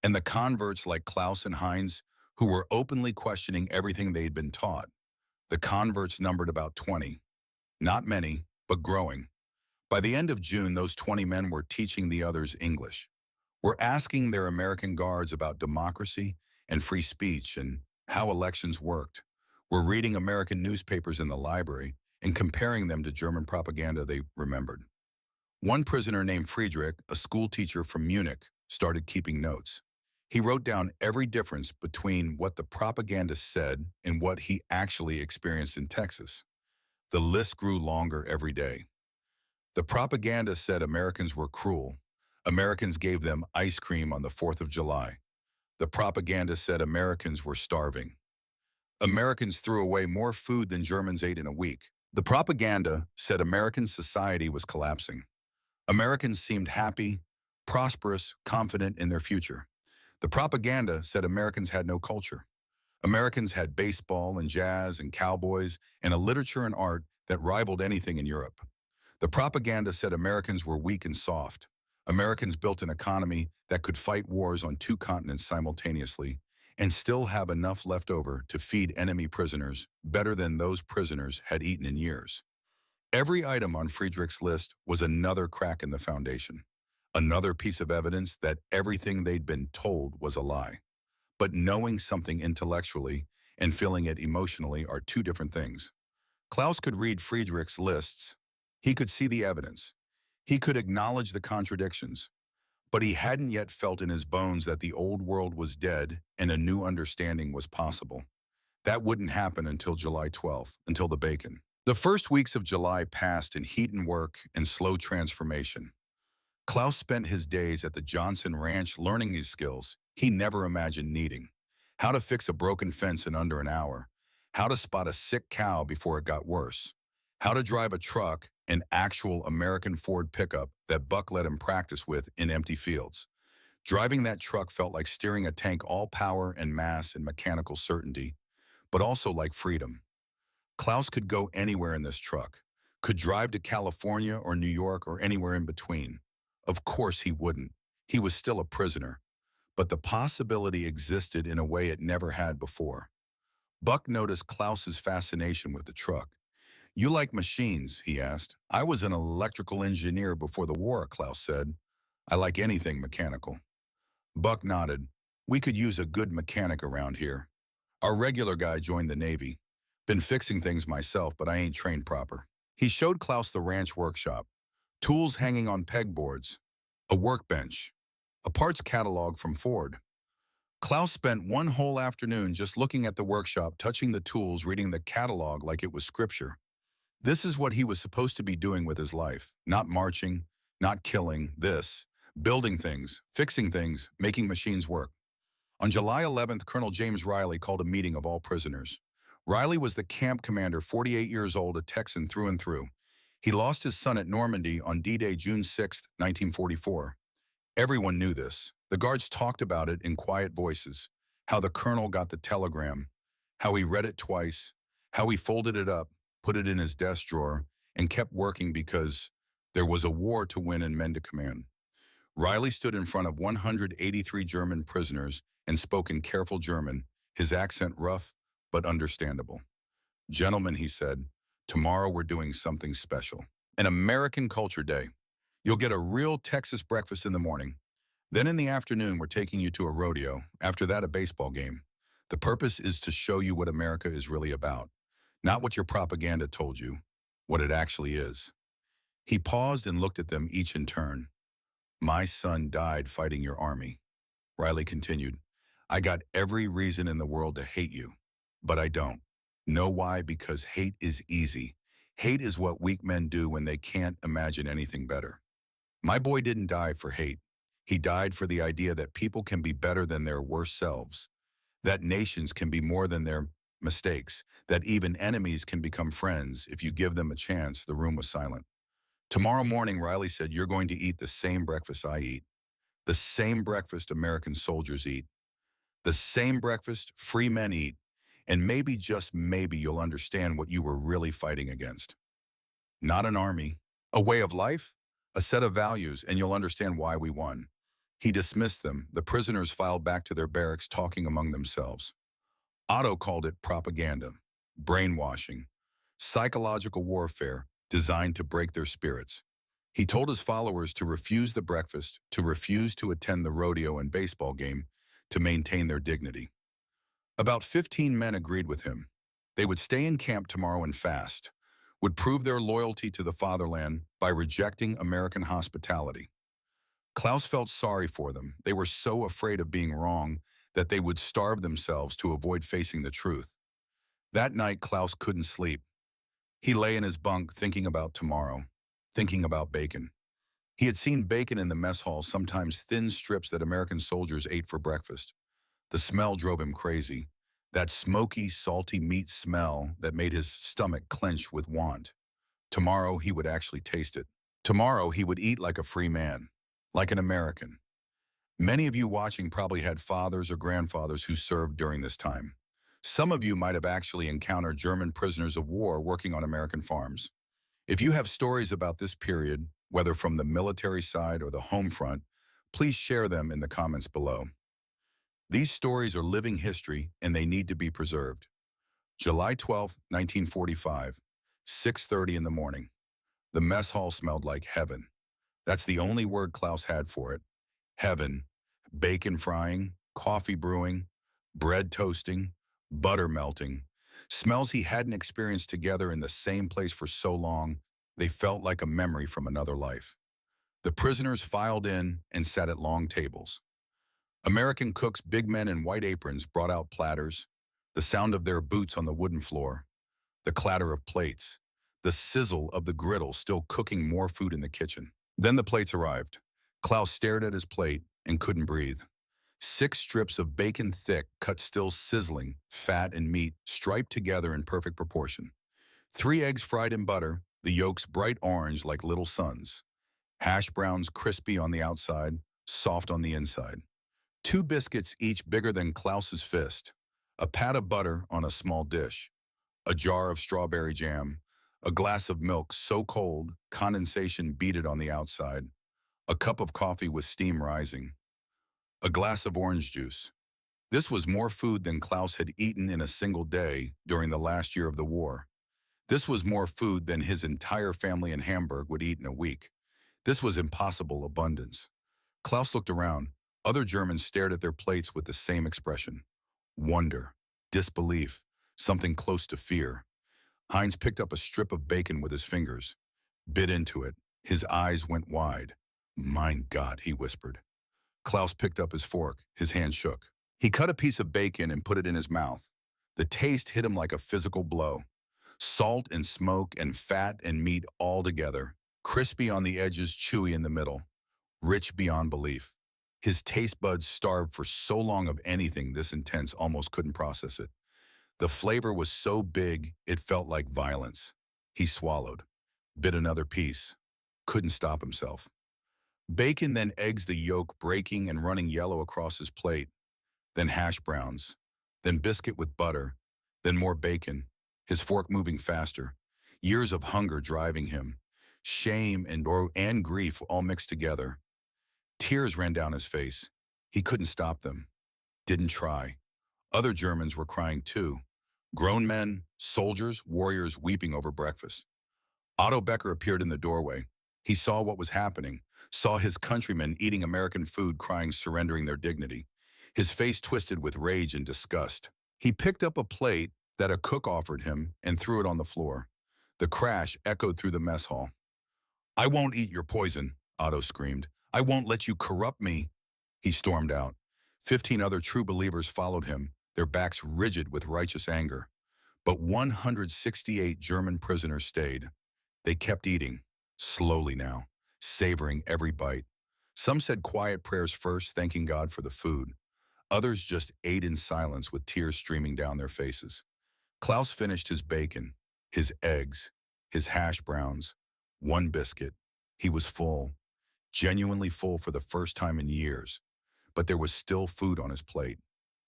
And the converts like Klaus and Heinz, who were openly questioning everything they'd been taught. The converts numbered about 20. Not many, but growing. By the end of June, those 20 men were teaching the others English. Were asking their American guards about democracy and free speech and how elections worked. Were reading American newspapers in the library and comparing them to German propaganda they remembered. One prisoner named Friedrich, a school teacher from Munich, started keeping notes. He wrote down every difference between what the propaganda said and what he actually experienced in Texas. The list grew longer every day. The propaganda said Americans were cruel. Americans gave them ice cream on the 4th of July. The propaganda said Americans were starving. Americans threw away more food than Germans ate in a week. The propaganda said American society was collapsing. Americans seemed happy, prosperous, confident in their future. The propaganda said Americans had no culture. Americans had baseball and jazz and cowboys and a literature and art that rivaled anything in Europe. The propaganda said Americans were weak and soft. Americans built an economy that could fight wars on 2 continents simultaneously and still have enough left over to feed enemy prisoners better than those prisoners had eaten in years. Every item on Friedrich's list was another crack in the foundation, another piece of evidence that everything they'd been told was a lie. But knowing something intellectually and feeling it emotionally are 2 different things. Klaus could read Friedrich's lists. He could see the evidence. He could acknowledge the contradictions. But he hadn't yet felt in his bones that the old world was dead and a new understanding was possible. That wouldn't happen until July 12th, until the bacon. The first weeks of July passed in heat and work and slow transformation. Klaus spent his days at the Johnson Ranch learning these skills he never imagined needing. How to fix a broken fence in under an hour. How to spot a sick cow before it got worse. How to drive a truck an actual American Ford pickup that Buck let him practice with in empty fields. Driving that truck felt like steering a tank, all power and mass and mechanical certainty, but also like freedom. Klaus could go anywhere in this truck, could drive to California or New York or anywhere in between. Of course he wouldn't. He was still a prisoner, but the possibility existed in a way it never had before. Buck noticed Klaus's fascination with the truck. "You like machines?" he asked. "I was an electrical engineer before the war," Klaus said. "I like anything mechanical." Buck nodded. "We could use a good mechanic around here. Our regular guy joined the Navy. Been fixing things myself, but I ain't trained proper." He showed Klaus the ranch workshop, tools hanging on pegboards, a workbench, a parts catalog from Ford. Klaus spent one whole afternoon just looking at the workshop, touching the tools, reading the catalog like it was scripture. This is what he was supposed to be doing with his life. Not marching, not killing, building things, fixing things, making machines work. On July 11th, Colonel James Riley called a meeting of all prisoners. Riley was the camp commander, 48 years old, a Texan through and through. He lost his son at Normandy on D-Day, June 6, 1944. Everyone knew this. The guards talked about it in quiet voices, how the colonel got the telegram, how he read it twice, how he folded it up, put it in his desk drawer, and kept working because there was a war to win and men to command. Riley stood in front of 183 German prisoners and spoke in careful German, his accent rough but understandable. "Gentlemen," he said, "tomorrow we're doing something special. An American Culture Day. You'll get a real Texas breakfast in the morning. Then in the afternoon, we're taking you to a rodeo. After that, a baseball game. The purpose is to show you what America is really about. Not what your propaganda told you, what it actually is." He paused and looked at them each in turn. "My son died fighting your army." Riley continued, "I got every reason in the world to hate you, but I don't. Know why? Because hate is easy. Hate is what weak men do when they can't imagine anything better. My boy didn't die for hate. He died for the idea that people can be better than their worst selves, that nations can be more than their mistakes, that even enemies can become friends if you give them a chance." The room was silent. "Tomorrow morning," Riley said, "you're going to eat the same breakfast I eat, the same breakfast American soldiers eat, the same breakfast free men eat, and maybe, just maybe, you'll understand what you were really fighting against. Not an army, a way of life, a set of values, and you'll understand why we won." He dismissed them. The prisoners filed back to their barracks, talking among themselves. Otto called it propaganda, brainwashing, psychological warfare designed to break their spirits. He told his followers to refuse the breakfast, to refuse to attend the rodeo and baseball game, to maintain their dignity. About 15 men agreed with him. They would stay in camp tomorrow and fast, would prove their loyalty to the fatherland by rejecting American hospitality. Klaus felt sorry for them. They were so afraid of being wrong that they would starve themselves to avoid facing the truth. That night, Klaus couldn't sleep. He lay in his bunk thinking about tomorrow, thinking about bacon. He had seen bacon in the mess hall, sometimes thin strips that American soldiers ate for breakfast. The smell drove him crazy. That smoky, salty meat smell that made his stomach clench with want. Tomorrow, he would actually taste it. Tomorrow, he would eat like a free man, like an American. Many of you watching probably had fathers or grandfathers who served during this time. Some of you might have actually encountered German prisoners of war working on American farms. If you have stories about this period, whether from the military side or the home front, please share them in the comments below. These stories are living history and they need to be preserved. July 12, 1945, 6:30 in the morning. The mess hall smelled like heaven. That's the only word Klaus had for it. Heaven. Bacon frying, coffee brewing, bread toasting, butter melting. Smells he hadn't experienced together in the same place for so long, they felt like a memory from another life. The prisoners filed in and sat at long tables. American cooks, big men in white aprons, brought out platters, the sound of their boots on the wooden floor, the clatter of plates, the sizzle of the griddle still cooking more food in the kitchen. Then the plates arrived. Klaus stared at his plate and couldn't breathe. 6 strips of bacon thick, cut still sizzling, fat and meat striped together in perfect proportion. 3 eggs fried in butter, the yolks bright orange like little suns. Hash browns crispy on the outside, soft on the inside. Two biscuits each bigger than Klaus's fist. A pat of butter on a small dish. A jar of strawberry jam. A glass of milk so cold, condensation beaded on the outside. A cup of coffee with steam rising. A glass of orange juice. This was more food than Klaus had eaten in a single day during the last year of the war. This was more food than his entire family in Hamburg would eat in a week. This was impossible abundance. Klaus looked around. Other Germans stared at their plates with the same expression. Wonder, disbelief, something close to fear. Heinz picked up a strip of bacon with his fingers, bit into it. His eyes went wide. "Mein Gott," he whispered. Klaus picked up his fork. His hand shook. He cut a piece of bacon and put it in his mouth. The taste hit him like a physical blow. Salt and smoke and fat and meat all together. Crispy on the edges, chewy in the middle. Rich beyond belief. His taste buds, starved for so long of anything this intense, almost couldn't process it. The flavor was so big, it felt like violence. He swallowed. Bit another piece. Couldn't stop himself. Bacon, then eggs, the yolk breaking and running yellow across his plate. Then hash browns. Then biscuit with butter. Then more bacon. His fork moving faster. Years of hunger driving him. Shame and grief all mixed together. Tears ran down his face. He couldn't stop them. Didn't try. Other Germans were crying too. Grown men, soldiers, warriors weeping over breakfast. Otto Becker appeared in the doorway. He saw what was happening, saw his countrymen eating American food, crying, surrendering their dignity. His face twisted with rage and disgust. He picked up a plate that a cook offered him and threw it on the floor. The crash echoed through the mess hall. "I won't eat your poison," Otto screamed. "I won't let you corrupt me." He stormed out. 15 other true believers followed him, their backs rigid with righteous anger. But 168 German prisoners stayed. They kept eating, slowly now, savoring every bite. Some said quiet prayers first, thanking God for the food. Others just ate in silence with tears streaming down their faces. Klaus finished his bacon, his eggs, his hash browns, one biscuit. He was full, genuinely full for the first time in years. But there was still food on his plate.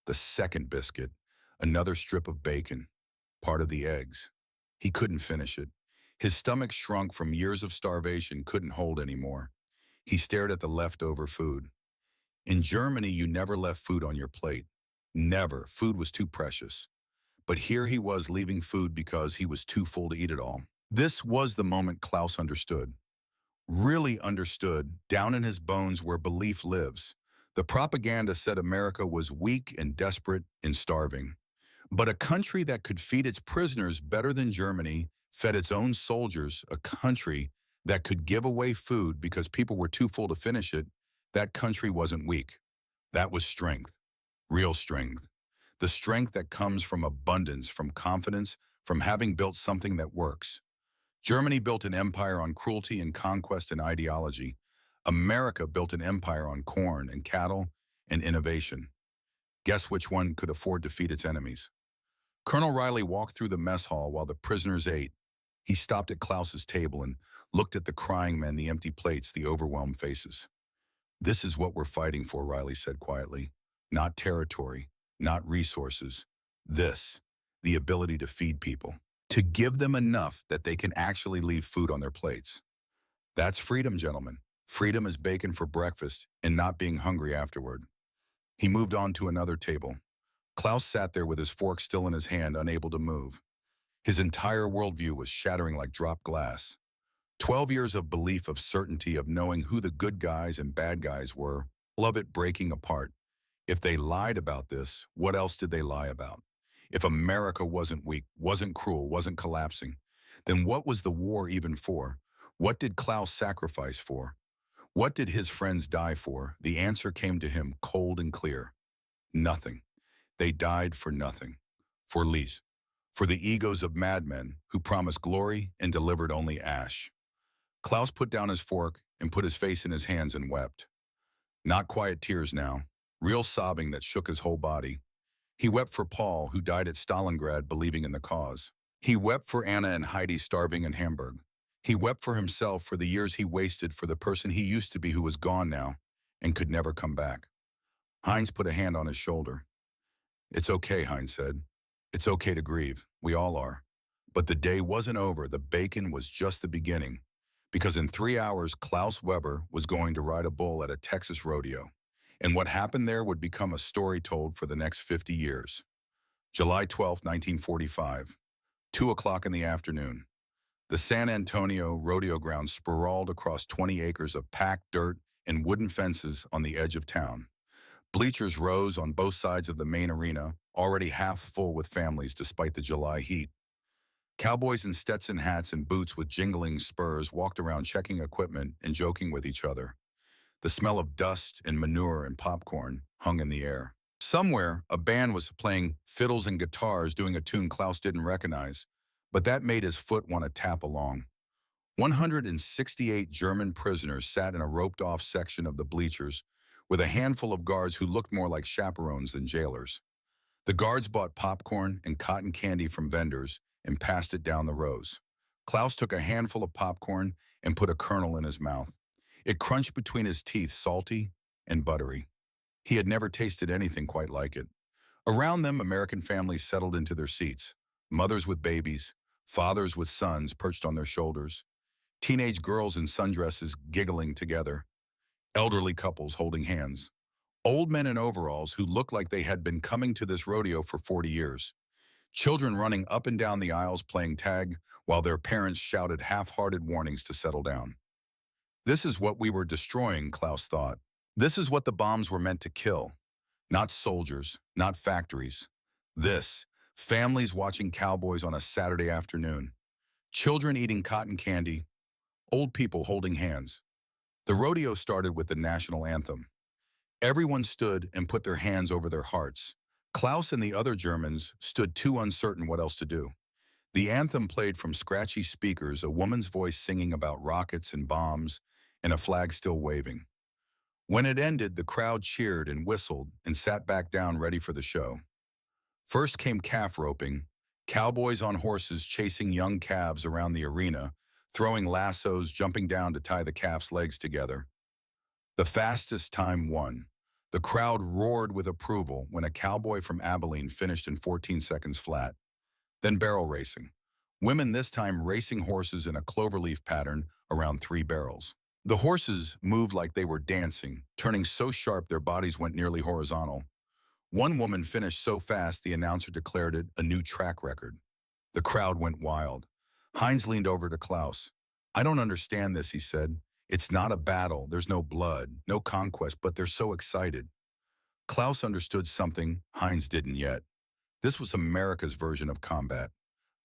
The second biscuit, another strip of bacon, part of the eggs. He couldn't finish it. His stomach shrunk from years of starvation, couldn't hold anymore. He stared at the leftover food. In Germany, you never left food on your plate. Never. Food was too precious. But here he was leaving food because he was too full to eat it all. This was the moment Klaus understood. Really understood, down in his bones where belief lives. The propaganda said America was weak and desperate and starving. But a country that could feed its prisoners better than Germany fed its own soldiers, a country that could give away food because people were too full to finish it, that country wasn't weak. That was strength, real strength. The strength that comes from abundance, from confidence, from having built something that works. Germany built an empire on cruelty and conquest and ideology. America built an empire on corn and cattle and innovation. Guess which one could afford to feed its enemies? Colonel Riley walked through the mess hall while the prisoners ate. He stopped at Klaus's table and looked at the crying men, the empty plates, the overwhelmed faces. "This is what we're fighting for," Riley said quietly. "Not territory, not resources. This, the ability to feed people. To give them enough that they can actually leave food on their plates. That's freedom, gentlemen. Freedom is bacon for breakfast and not being hungry afterward." He moved on to another table. Klaus sat there with his fork still in his hand, unable to move. His entire worldview was shattering like dropped glass. 12 years of belief, of certainty, of knowing who the good guys and bad guys were, all of it breaking apart. If they lied about this, what else did they lie about? If America wasn't weak, wasn't cruel, wasn't collapsing, then what was the war even for? What did Klaus sacrifice for? What did his friends die for? The answer came to him cold and clear. Nothing. They died for nothing. For lease. For the egos of madmen who promised glory and delivered only ash. Klaus put down his fork and put his face in his hands and wept. Not quiet tears now, real sobbing that shook his whole body. He wept for Paul, who died at Stalingrad believing in the cause. He wept for Anna and Heidi starving in Hamburg. He wept for himself for the years he wasted for the person he used to be who was gone now and could never come back. Heinz put a hand on his shoulder. It's okay, Heinz said. It's okay to grieve. We all are. But the day wasn't over. The bacon was just the beginning. Because in 3 hours, Klaus Weber was going to ride a bull at a Texas rodeo. And what happened there would become a story told for the next 50 years. July 12, 1945, 2 o'clock in the afternoon. The San Antonio rodeo grounds sprawled across 20 acres of packed dirt and wooden fences on the edge of town. Bleachers rose on both sides of the main arena, already half full with families despite the July heat. Cowboys in Stetson hats and boots with jingling spurs walked around checking equipment and joking with each other. The smell of dust and manure and popcorn hung in the air. Somewhere, a band was playing fiddles and guitars doing a tune Klaus didn't recognize, but that made his foot want to tap along. 168 German prisoners sat in a roped-off section of the bleachers with a handful of guards who looked more like chaperones than jailers. The guards bought popcorn and cotton candy from vendors and passed it down the rows. Klaus took a handful of popcorn and put a kernel in his mouth. It crunched between his teeth, salty and buttery. He had never tasted anything quite like it. Around them, American families settled into their seats. Mothers with babies, fathers with sons perched on their shoulders, teenage girls in sundresses giggling together, elderly couples holding hands, old men in overalls who looked like they had been coming to this rodeo for 40 years, children running up and down the aisles playing tag while their parents shouted half-hearted warnings to settle down. This is what we were destroying, Klaus thought. This is what the bombs were meant to kill. Not soldiers, not factories. This, families watching cowboys on a Saturday afternoon, children eating cotton candy, old people holding hands. The rodeo started with the national anthem. Everyone stood and put their hands over their hearts. Klaus and the other Germans stood too uncertain what else to do. The anthem played from scratchy speakers, a woman's voice singing about rockets and bombs, and a flag still waving. When it ended, the crowd cheered and whistled and sat back down ready for the show. First came calf roping, cowboys on horses chasing young calves around the arena, throwing lassos, jumping down to tie the calf's legs together. The fastest time won. The crowd roared with approval when a cowboy from Abilene finished in 14 seconds flat. Then barrel racing. Women this time racing horses in a cloverleaf pattern around 3 barrels. The horses moved like they were dancing, turning so sharp their bodies went nearly horizontal. One woman finished so fast the announcer declared it a new track record. The crowd went wild. Heinz leaned over to Klaus. I don't understand this, he said. It's not a battle, there's no blood, no conquest, but they're so excited. Klaus understood something Heinz didn't yet. This was America's version of combat.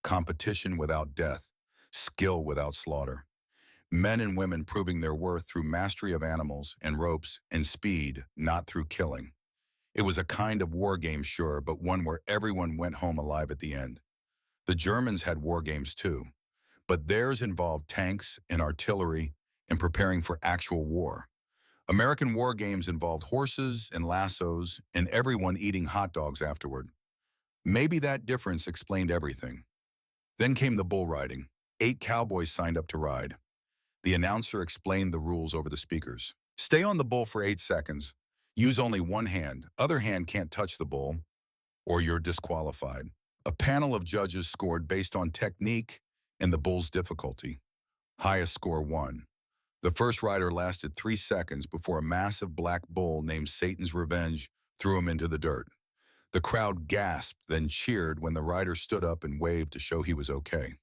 Competition without death, skill without slaughter. Men and women proving their worth through mastery of animals and ropes and speed, not through killing. It was a kind of war game, sure, but one where everyone went home alive at the end. The Germans had war games too, but theirs involved tanks and artillery and preparing for actual war. American war games involved horses and lassos and everyone eating hot dogs afterward. Maybe that difference explained everything. Then came the bull riding. 8 cowboys signed up to ride. The announcer explained the rules over the speakers. Stay on the bull for 8 seconds. Use only one hand. Other hand can't touch the bull, or you're disqualified. A panel of judges scored based on technique and the bull's difficulty. Highest score won. The first rider lasted 3 seconds before a massive black bull named Satan's Revenge threw him into the dirt. The crowd gasped, then cheered when the rider stood up and waved to show he was okay.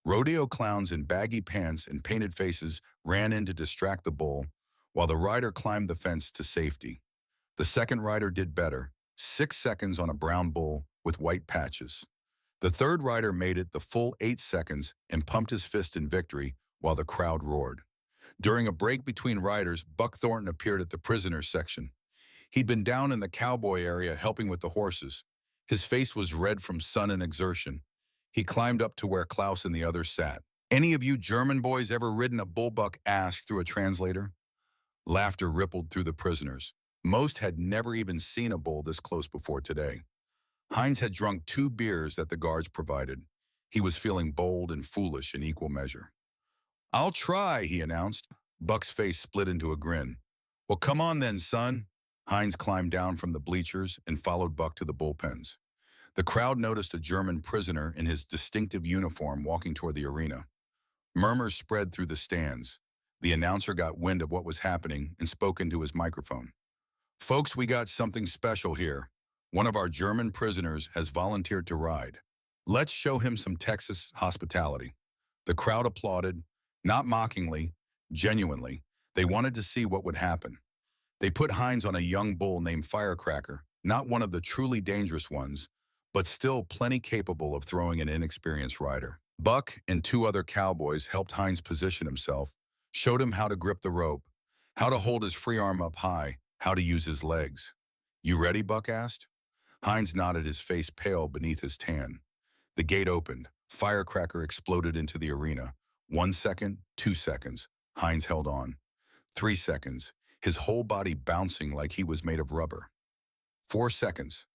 Rodeo clowns in baggy pants and painted faces ran in to distract the bull, while the rider climbed the fence to safety. The second rider did better, 6 seconds on a brown bull with white patches. The third rider made it the full 8 seconds and pumped his fist in victory while the crowd roared. During a break between riders, Buck Thornton appeared at the prisoners section. He'd been down in the cowboy area helping with the horses. His face was red from sun and exertion. He climbed up to where Klaus and the others sat. Any of you German boys ever ridden a bullbuck? Asked through a translator. Laughter rippled through the prisoners. Most had never even seen a bull this close before today. Heinz had drunk 2 beers that the guards provided. He was feeling bold and foolish in equal measure. "I'll try," he announced. Buck's face split into a grin. "Well, come on then, son." Hines climbed down from the bleachers and followed Buck to the bullpens. The crowd noticed a German prisoner in his distinctive uniform walking toward the arena. Murmurs spread through the stands. The announcer got wind of what was happening and spoke into his microphone. "Folks, we got something special here. One of our German prisoners has volunteered to ride. Let's show him some Texas hospitality." The crowd applauded, not mockingly, genuinely. They wanted to see what would happen. They put Hines on a young bull named Firecracker, not one of the truly dangerous ones, but still plenty capable of throwing an inexperienced rider. Buck and two other cowboys helped Hines position himself, showed him how to grip the rope, how to hold his free arm up high, how to use his legs. "You ready?" Buck asked. Hines nodded, his face pale beneath his tan. The gate opened. Firecracker exploded into the arena. 1 second, 2 seconds. Hines held on. 3 seconds, his whole body bouncing like he was made of rubber. 4 seconds.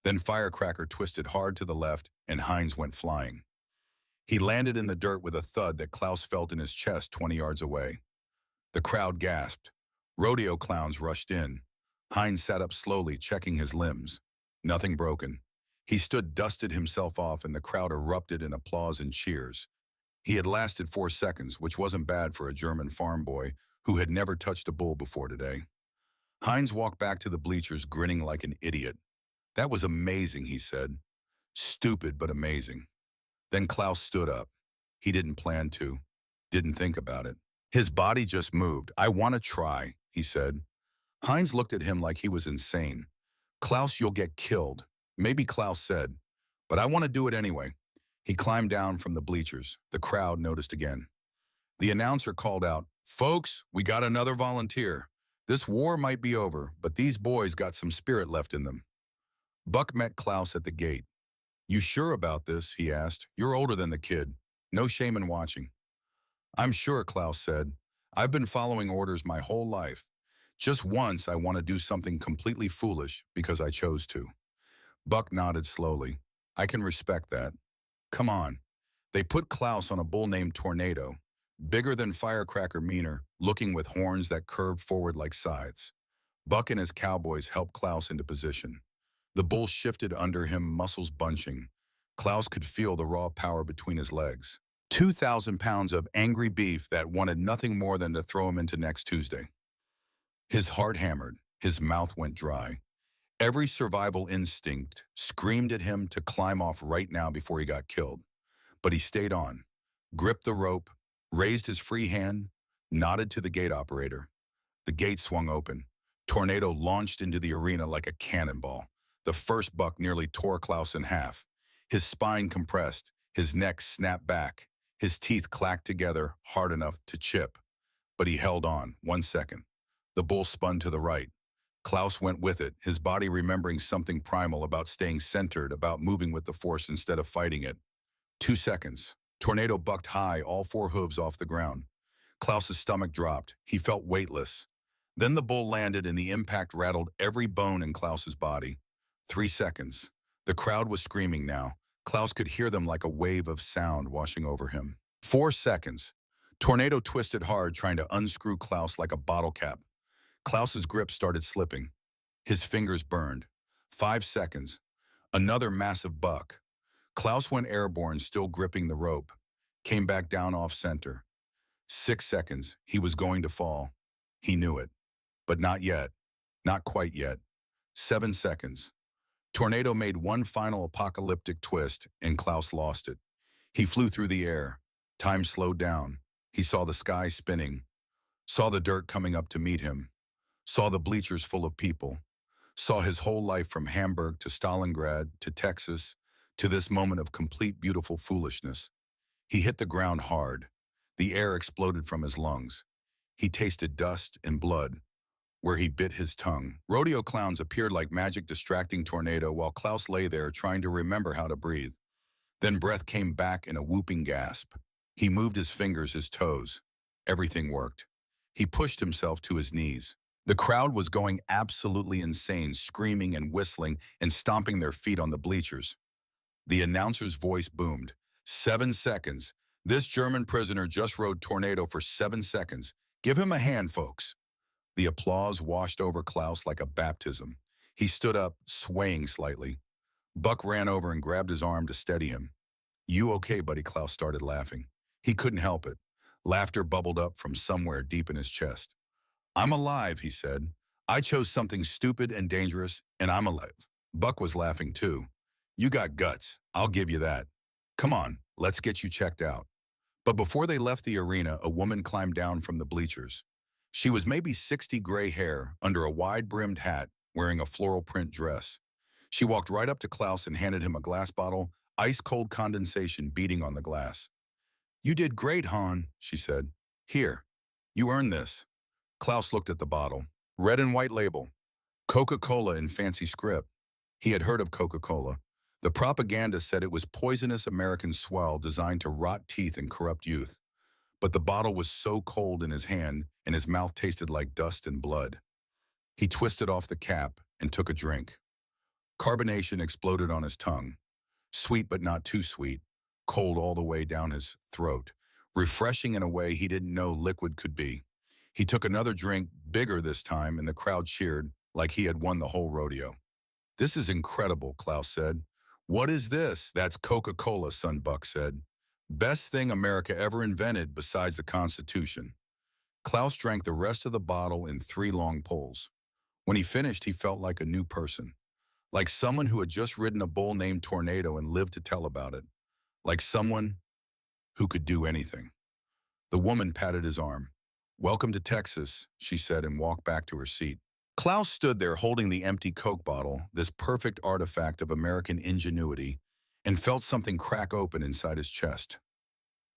Then Firecracker twisted hard to the left and Hines went flying. He landed in the dirt with a thud that Klaus felt in his chest 20 yards away. The crowd gasped. Rodeo clowns rushed in. Hines sat up slowly, checking his limbs. Nothing broken. He stood, dusted himself off, and the crowd erupted in applause and cheers. He had lasted 4 seconds, which wasn't bad for a German farm boy who had never touched a bull before today. Hines walked back to the bleachers, grinning like an idiot. "That was amazing," he said. "Stupid, but amazing." Then Klaus stood up. He didn't plan to, didn't think about it. His body just moved. "I want to try," he said. Hines looked at him like he was insane. "Klaus, you'll get killed." Maybe Klaus said, "But I want to do it anyway." He climbed down from the bleachers. The crowd noticed again. The announcer called out, "Folks, we got another volunteer. This war might be over, but these boys got some spirit left in them." Buck met Klaus at the gate. "You sure about this?" he asked. "You're older than the kid. No shame in watching." "I'm sure," Klaus said. "I've been following orders my whole life. Just once I want to do something completely foolish because I chose to." Buck nodded slowly. "I can respect that. Come on." They put Klaus on a bull named Tornado, bigger than Firecracker, meaner, looking with horns that curved forward like scythes. Buck and his cowboys helped Klaus into position. The bull shifted under him, muscles bunching. Klaus could feel the raw power between his legs. 2,000 pounds of angry beef that wanted nothing more than to throw him into next Tuesday. His heart hammered. His mouth went dry. Every survival instinct screamed at him to climb off right now before he got killed. But he stayed on, gripped the rope, raised his free hand, nodded to the gate operator. The gate swung open. Tornado launched into the arena like a cannonball. The first buck nearly tore Klaus in half. His spine compressed, his neck snapped back, his teeth clacked together hard enough to chip. But he held on. 1 second. The bull spun to the right. Klaus went with it, his body remembering something primal about staying centered, about moving with the force instead of fighting it. 2 seconds. Tornado bucked high, all 4 hooves off the ground. Klaus's stomach dropped. He felt weightless. Then the bull landed and the impact rattled every bone in Klaus's body. 3 seconds. The crowd was screaming now. Klaus could hear them like a wave of sound washing over him. 4 seconds. Tornado twisted hard, trying to unscrew Klaus like a bottle cap. Klaus's grip started slipping. His fingers burned. 5 seconds. Another massive buck. Klaus went airborne, still gripping the rope. Came back down off center. 6 seconds. He was going to fall. He knew it. But not yet. Not quite yet. 7 seconds. Tornado made one final apocalyptic twist, and Klaus lost it. He flew through the air. Time slowed down. He saw the sky spinning. Saw the dirt coming up to meet him. Saw the bleachers full of people. Saw his whole life from Hamburg to Stalingrad to Texas to this moment of complete beautiful foolishness. He hit the ground hard. The air exploded from his lungs. He tasted dust and blood where he bit his tongue. Rodeo clowns appeared like magic, distracting Tornado while Klaus lay there trying to remember how to breathe. Then breath came back in a whooping gasp. He moved his fingers, his toes. Everything worked. He pushed himself to his knees. The crowd was going absolutely insane, screaming and whistling and stomping their feet on the bleachers. The announcer's voice boomed. 7 seconds. This German prisoner just rode Tornado for 7 seconds. Give him a hand, folks. The applause washed over Klaus like a baptism. He stood up, swaying slightly. Buck ran over and grabbed his arm to steady him. You okay, buddy? Klaus started laughing. He couldn't help it. Laughter bubbled up from somewhere deep in his chest. I'm alive, he said. I chose something stupid and dangerous, and I'm alive. Buck was laughing too. You got guts, I'll give you that. Come on, let's get you checked out. But before they left the arena, a woman climbed down from the bleachers. She was maybe 60, gray hair, under a wide-brimmed hat, wearing a floral print dress. She walked right up to Klaus and handed him a glass bottle, ice-cold condensation beating on the glass. You did great, Han, she said. Here, you earned this. Klaus looked at the bottle. Red and white label. Coca-Cola in fancy script. He had heard of Coca-Cola. The propaganda said it was poisonous American swell designed to rot teeth and corrupt youth. But the bottle was so cold in his hand, and his mouth tasted like dust and blood. He twisted off the cap and took a drink. Carbonation exploded on his tongue. Sweet but not too sweet, cold all the way down his throat, refreshing in a way he didn't know liquid could be. He took another drink, bigger this time, and the crowd cheered like he had won the whole rodeo. This is incredible, Klaus said. What is this? That's Coca-Cola, son, Buck said. Best thing America ever invented besides the Constitution. Klaus drank the rest of the bottle in 3 long pulls. When he finished, he felt like a new person. Like someone who had just ridden a bull named Tornado and lived to tell about it. Like someone who could do anything. The woman patted his arm. Welcome to Texas, she said, and walked back to her seat. Klaus stood there holding the empty Coke bottle, this perfect artifact of American ingenuity, and felt something crack open inside his chest.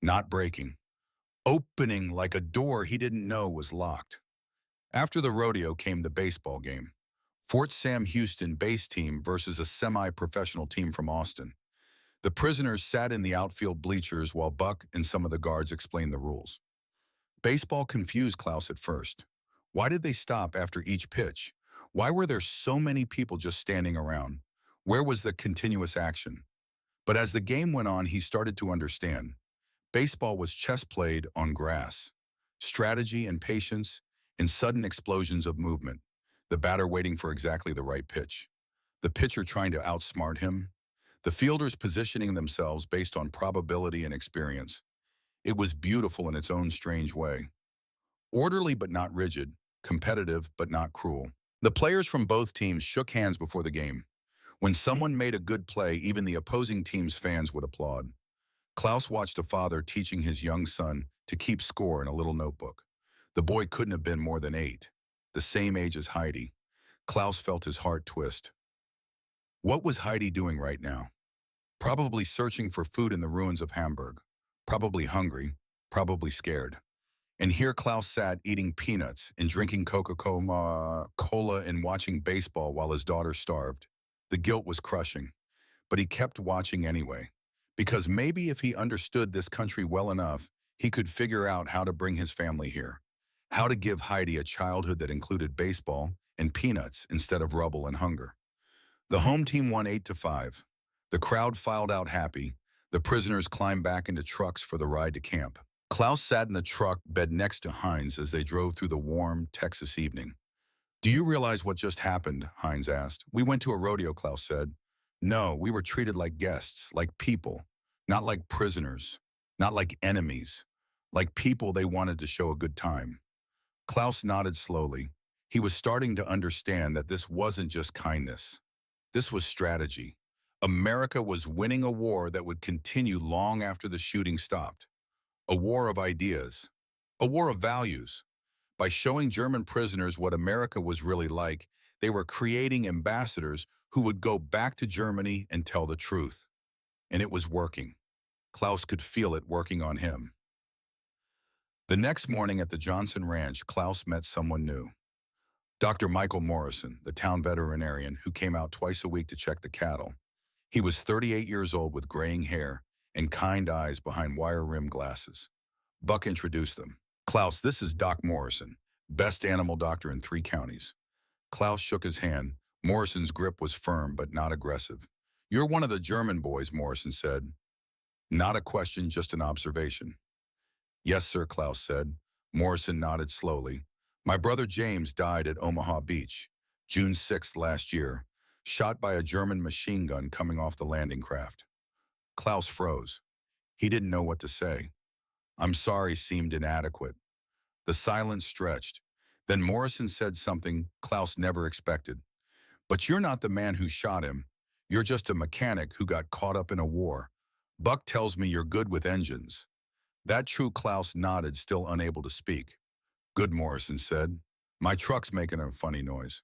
Not breaking. Opening like a door he didn't know was locked. After the rodeo came the baseball game. Fort Sam Houston base team versus a semi-professional team from Austin. The prisoners sat in the outfield bleachers while Buck and some of the guards explained the rules. Baseball confused Klaus at first. Why did they stop after each pitch? Why were there so many people just standing around? Where was the continuous action? But as the game went on, he started to understand. Baseball was chess played on grass. Strategy and patience and sudden explosions of movement. The batter waiting for exactly the right pitch. The pitcher trying to outsmart him. The fielders positioning themselves based on probability and experience. It was beautiful in its own strange way. Orderly but not rigid, competitive but not cruel. The players from both teams shook hands before the game. When someone made a good play, even the opposing team's fans would applaud. Klaus watched a father teaching his young son to keep score in a little notebook. The boy couldn't have been more than 8, the same age as Heidi. Klaus felt his heart twist. What was Heidi doing right now? Probably searching for food in the ruins of Hamburg. Probably hungry, probably scared. And here Klaus sat eating peanuts and drinking Coca-Cola and watching baseball while his daughter starved. The guilt was crushing, but he kept watching anyway. Because maybe if he understood this country well enough, he could figure out how to bring his family here. How to give Heidi a childhood that included baseball and peanuts instead of rubble and hunger. The home team won 8-5. The crowd filed out happy. The prisoners climbed back into trucks for the ride to camp. Klaus sat in the truck bed next to Heinz as they drove through the warm Texas evening. Do you realize what just happened? Heinz asked. We went to a rodeo, Klaus said. No, we were treated like guests, like people, not like prisoners, not like enemies, like people they wanted to show a good time. Klaus nodded slowly. He was starting to understand that this wasn't just kindness. This was strategy. America was winning a war that would continue long after the shooting stopped. A war of ideas. A war of values. By showing German prisoners what America was really like, they were creating ambassadors who would go back to Germany and tell the truth. And it was working. Klaus could feel it working on him. The next morning at the Johnson Ranch, Klaus met someone new. Dr. Michael Morrison, the town veterinarian who came out twice a week to check the cattle. He was 38 years old with graying hair and kind eyes behind wire-rimmed glasses. Buck introduced them. Klaus, this is Doc Morrison, best animal doctor in 3 counties. Klaus shook his hand. Morrison's grip was firm but not aggressive. You're one of the German boys, Morrison said. Not a question, just an observation. Yes, sir, Klaus said. Morrison nodded slowly. My brother James died at Omaha Beach, June 6th last year, shot by a German machine gun coming off the landing craft. Klaus froze. He didn't know what to say. I'm sorry seemed inadequate. The silence stretched. Then Morrison said something Klaus never expected. But you're not the man who shot him. You're just a mechanic who got caught up in a war. Buck tells me you're good with engines. That true? Klaus nodded, still unable to speak. Good, Morrison said. My truck's making a funny noise.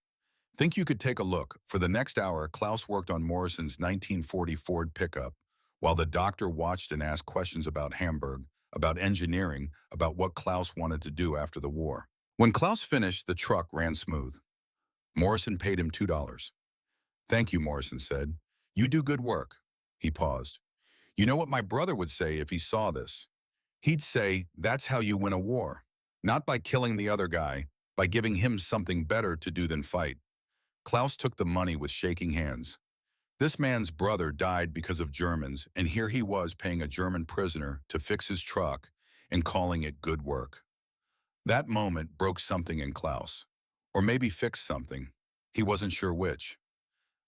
Think you could take a look. For the next hour, Klaus worked on Morrison's 1940 Ford pickup, while the doctor watched and asked questions about Hamburg, about engineering, about what Klaus wanted to do after the war. When Klaus finished, the truck ran smooth. Morrison paid him $2. Thank you, Morrison said. You do good work. He paused. You know what my brother would say if he saw this? He'd say, that's how you win a war. Not by killing the other guy, by giving him something better to do than fight. Klaus took the money with shaking hands. This man's brother died because of Germans, and here he was paying a German prisoner to fix his truck and calling it good work. That moment broke something in Klaus. Or maybe fixed something. He wasn't sure which.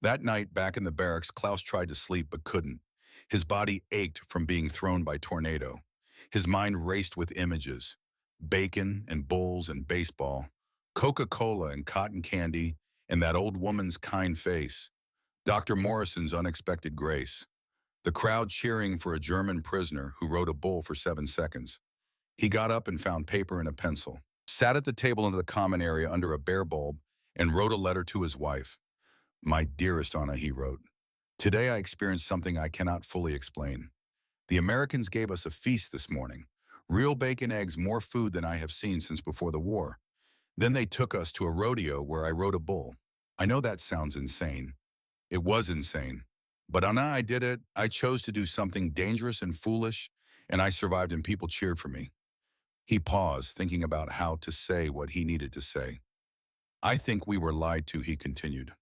That night, back in the barracks, Klaus tried to sleep but couldn't. His body ached from being thrown by tornado. His mind raced with images. Bacon and bulls and baseball. Coca-Cola and cotton candy and that old woman's kind face. Dr. Morrison's unexpected grace. The crowd cheering for a German prisoner who rode a bull for 7 seconds. He got up and found paper and a pencil, sat at the table in the common area under a bare bulb, and wrote a letter to his wife. My dearest Anna, he wrote, today I experienced something I cannot fully explain. The Americans gave us a feast this morning. Real bacon, eggs, more food than I have seen since before the war. Then they took us to a rodeo where I rode a bull. I know that sounds insane. It was insane. But Anna, I did it. I chose to do something dangerous and foolish, and I survived and people cheered for me. He paused, thinking about how to say what he needed to say. I think we were lied to, he continued.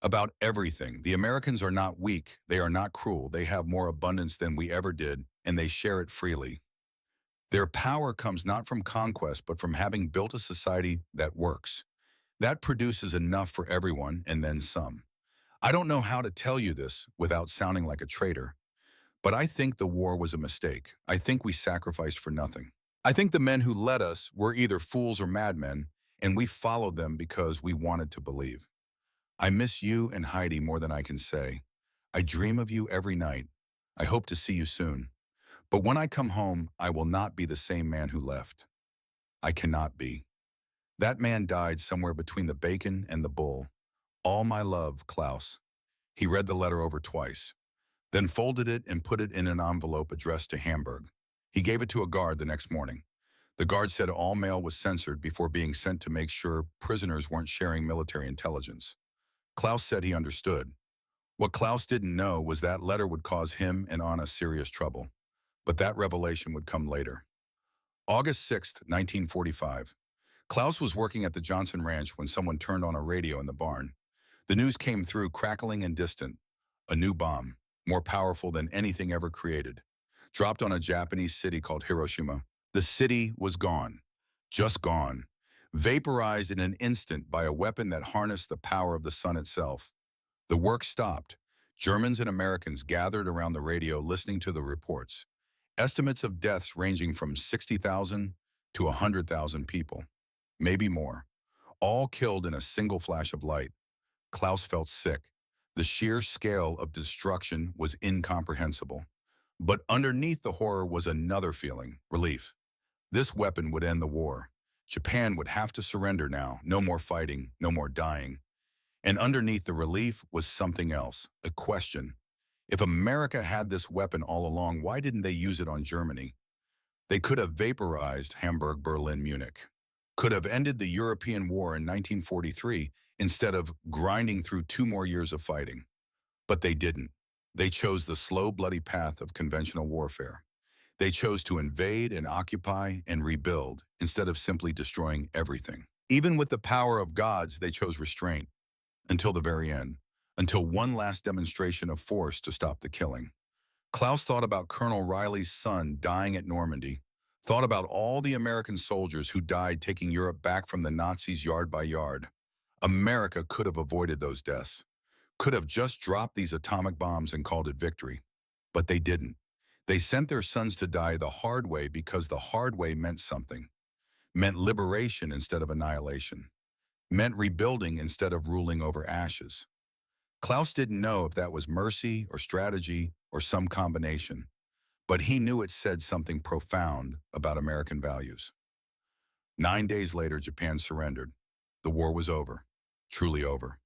About everything. The Americans are not weak. They are not cruel. They have more abundance than we ever did, and they share it freely. Their power comes not from conquest, but from having built a society that works. That produces enough for everyone, and then some. I don't know how to tell you this without sounding like a traitor, but I think the war was a mistake. I think we sacrificed for nothing. I think the men who led us were either fools or madmen, and we followed them because we wanted to believe. I miss you and Heidi more than I can say. I dream of you every night. I hope to see you soon. But when I come home, I will not be the same man who left. I cannot be. That man died somewhere between the bacon and the bull. All my love, Klaus. He read the letter over twice, then folded it and put it in an envelope addressed to Hamburg. He gave it to a guard the next morning. The guard said all mail was censored before being sent to make sure prisoners weren't sharing military intelligence. Klaus said he understood. What Klaus didn't know was that letter would cause him and Anna serious trouble. But that revelation would come later. August 6th, 1945. Klaus was working at the Johnson Ranch when someone turned on a radio in the barn. The news came through crackling and distant. A new bomb, more powerful than anything ever created, dropped on a Japanese city called Hiroshima. The city was gone. Just gone. Vaporized in an instant by a weapon that harnessed the power of the sun itself. The work stopped. Germans and Americans gathered around the radio listening to the reports. Estimates of deaths ranging from 60,000 to 100,000 people. Maybe more. All killed in a single flash of light. Klaus felt sick. The sheer scale of destruction was incomprehensible. But underneath the horror was another feeling, relief. This weapon would end the war. Japan would have to surrender now, no more fighting, no more dying. And underneath the relief was something else, a question. If America had this weapon all along, why didn't they use it on Germany? They could have vaporized Hamburg, Berlin, Munich. Could have ended the European War in 1943 instead of grinding through 2 more years of fighting. But they didn't. They chose the slow, bloody path of conventional warfare. They chose to invade and occupy and rebuild instead of simply destroying everything. Even with the power of gods, they chose restraint until the very end, until one last demonstration of force to stop the killing. Klaus thought about Colonel Riley's son dying at Normandy, thought about all the American soldiers who died taking Europe back from the Nazis yard by yard. America could have avoided those deaths, could have just dropped these atomic bombs and called it victory. But they didn't. They sent their sons to die the hard way because the hard way meant something, meant liberation instead of annihilation, meant rebuilding instead of ruling over ashes. Klaus didn't know if that was mercy or strategy or some combination, but he knew it said something profound about American values. 9 days later, Japan surrendered. The war was over, truly over.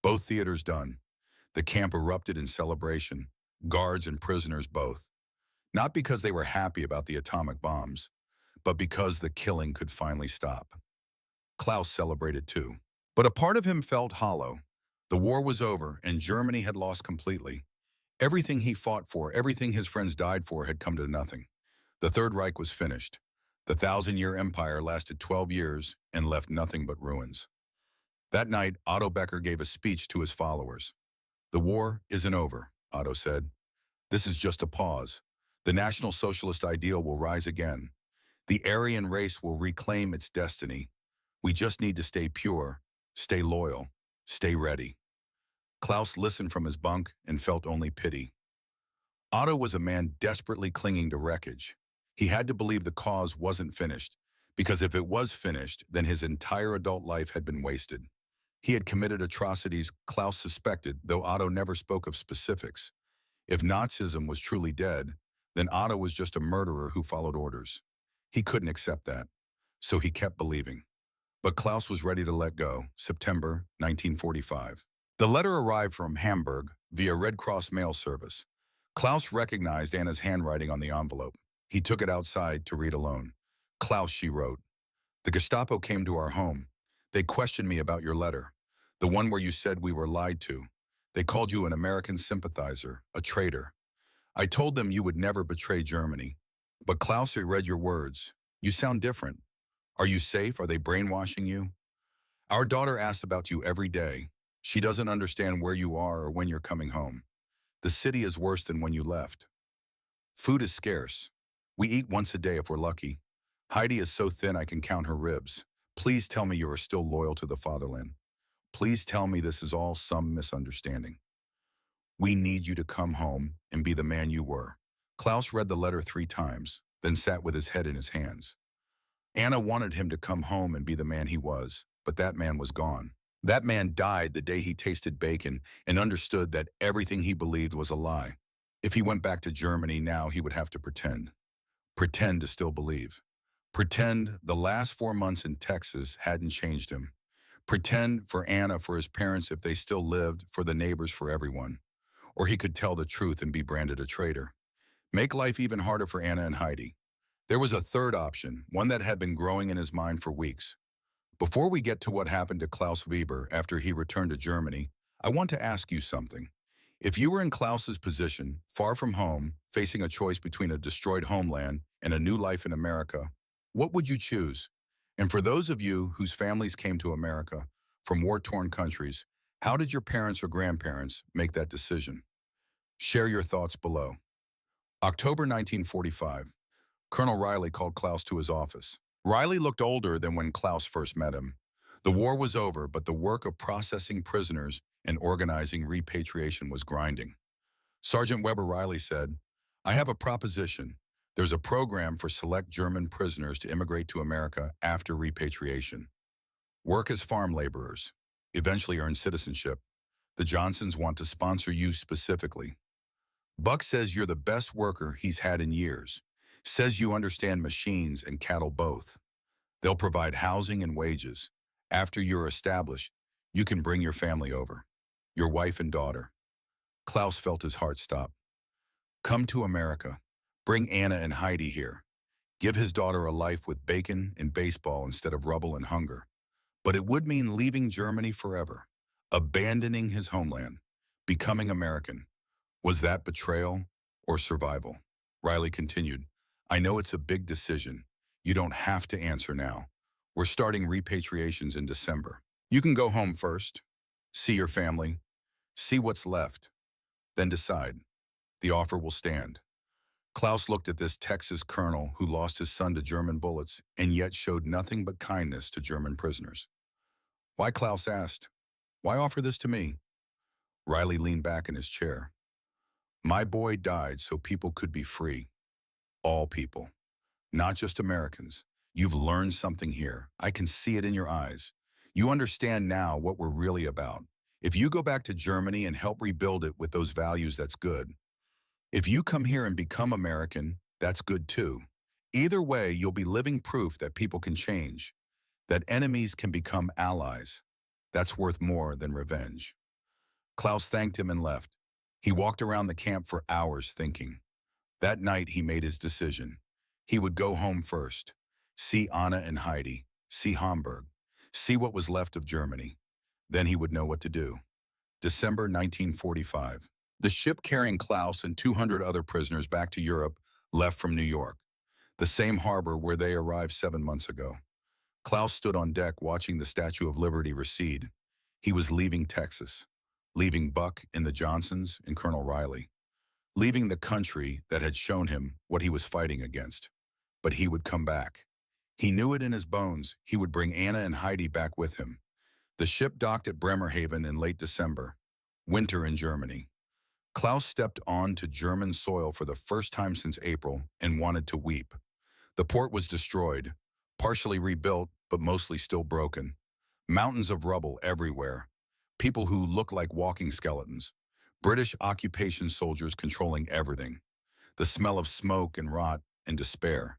Both theaters done. The camp erupted in celebration, guards and prisoners both. Not because they were happy about the atomic bombs, but because the killing could finally stop. Klaus celebrated too. But a part of him felt hollow. The war was over and Germany had lost completely. Everything he fought for, everything his friends died for had come to nothing. The Third Reich was finished. The 1,000-year empire lasted 12 years and left nothing but ruins. That night, Otto Becker gave a speech to his followers. "The war isn't over," Otto said. "This is just a pause. The National Socialist ideal will rise again. The Aryan race will reclaim its destiny. We just need to stay pure, stay loyal, stay ready." Klaus listened from his bunk and felt only pity. Otto was a man desperately clinging to wreckage. He had to believe the cause wasn't finished, because if it was finished, then his entire adult life had been wasted. He had committed atrocities Klaus suspected, though Otto never spoke of specifics. If Nazism was truly dead, then Otto was just a murderer who followed orders. He couldn't accept that, so he kept believing. But Klaus was ready to let go. September 1945. The letter arrived from Hamburg via Red Cross mail service. Klaus recognized Anna's handwriting on the envelope. He took it outside to read alone. "Klaus," she wrote, "the Gestapo came to our home. They questioned me about your letter, the one where you said we were lied to. They called you an American sympathizer, a traitor. I told them you would never betray Germany. But Klaus, I read your words. You sound different. Are you safe? Are they brainwashing you? Our daughter asks about you every day. She doesn't understand where you are or when you're coming home. The city is worse than when you left. Food is scarce. We eat once a day if we're lucky. Heidi is so thin I can count her ribs. Please tell me you are still loyal to the fatherland. Please tell me this is all some misunderstanding. We need you to come home and be the man you were." Klaus read the letter 3 times, then sat with his head in his hands. Anna wanted him to come home and be the man he was, but that man was gone. That man died the day he tasted bacon and understood that everything he believed was a lie. If he went back to Germany now, he would have to pretend. Pretend to still believe. Pretend the last 4 months in Texas hadn't changed him. Pretend for Anna, for his parents if they still lived, for the neighbors, for everyone. Or he could tell the truth and be branded a traitor. Make life even harder for Anna and Heidi. There was a third option, one that had been growing in his mind for weeks. Before we get to what happened to Klaus Weber after he returned to Germany, I want to ask you something. If you were in Klaus's position, far from home, facing a choice between a destroyed homeland and a new life in America, what would you choose? And for those of you whose families came to America from war-torn countries, how did your parents or grandparents make that decision? Share your thoughts below. October 1945. Colonel Riley called Klaus to his office. Riley looked older than when Klaus first met him. The war was over, but the work of processing prisoners and organizing repatriation was grinding. Sergeant Weber Riley said, "I have a proposition. There's a program for select German prisoners to immigrate to America after repatriation. Work as farm laborers, eventually earn citizenship. The Johnsons want to sponsor you specifically. Buck says you're the best worker he's had in years. Says you understand machines and cattle both. They'll provide housing and wages. After you're established, you can bring your family over, your wife and daughter." Klaus felt his heart stop. Come to America. Bring Anna and Heidi here. Give his daughter a life with bacon and baseball instead of rubble and hunger. But it would mean leaving Germany forever, abandoning his homeland, becoming American. Was that betrayal or survival? Riley continued, "I know it's a big decision. You don't have to answer now. We're starting repatriations in December. You can go home first, see your family, see what's left, then decide. The offer will stand. Klaus looked at this Texas colonel who lost his son to German bullets and yet showed nothing but kindness to German prisoners. Why, Klaus asked, why offer this to me? Riley leaned back in his chair. My boy died so people could be free. All people, not just Americans. You've learned something here. I can see it in your eyes. You understand now what we're really about. If you go back to Germany and help rebuild it with those values, that's good. If you come here and become American, that's good too. Either way, you'll be living proof that people can change, that enemies can become allies. That's worth more than revenge. Klaus thanked him and left. He walked around the camp for hours thinking. That night, he made his decision. He would go home first, see Anna and Heidi, see Hamburg, see what was left of Germany. Then he would know what to do. December 1945. The ship carrying Klaus and 200 other prisoners back to Europe left from New York, the same harbor where they arrived 7 months ago. Klaus stood on deck watching the Statue of Liberty recede. He was leaving Texas, leaving Buck and the Johnsons and Colonel Riley, leaving the country that had shown him what he was fighting against. But he would come back. He knew it in his bones. He would bring Anna and Heidi back with him. The ship docked at Bremerhaven in late December, winter in Germany. Klaus stepped onto German soil for the first time since April and wanted to weep. The port was destroyed, partially rebuilt, but mostly still broken. Mountains of rubble everywhere. People who looked like walking skeletons. British occupation soldiers controlling everything. The smell of smoke and rot and despair.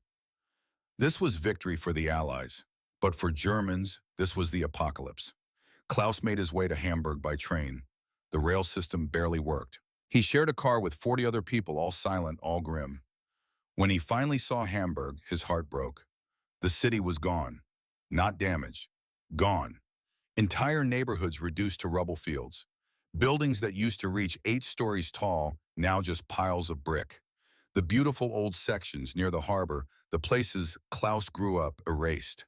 This was victory for the Allies, but for Germans, this was the apocalypse. Klaus made his way to Hamburg by train. The rail system barely worked. He shared a car with 40 other people, all silent, all grim. When he finally saw Hamburg, his heart broke. The city was gone. Not damaged. Gone. Entire neighborhoods reduced to rubble fields. Buildings that used to reach 8 stories tall, now just piles of brick. The beautiful old sections near the harbor, the places Klaus grew up, erased.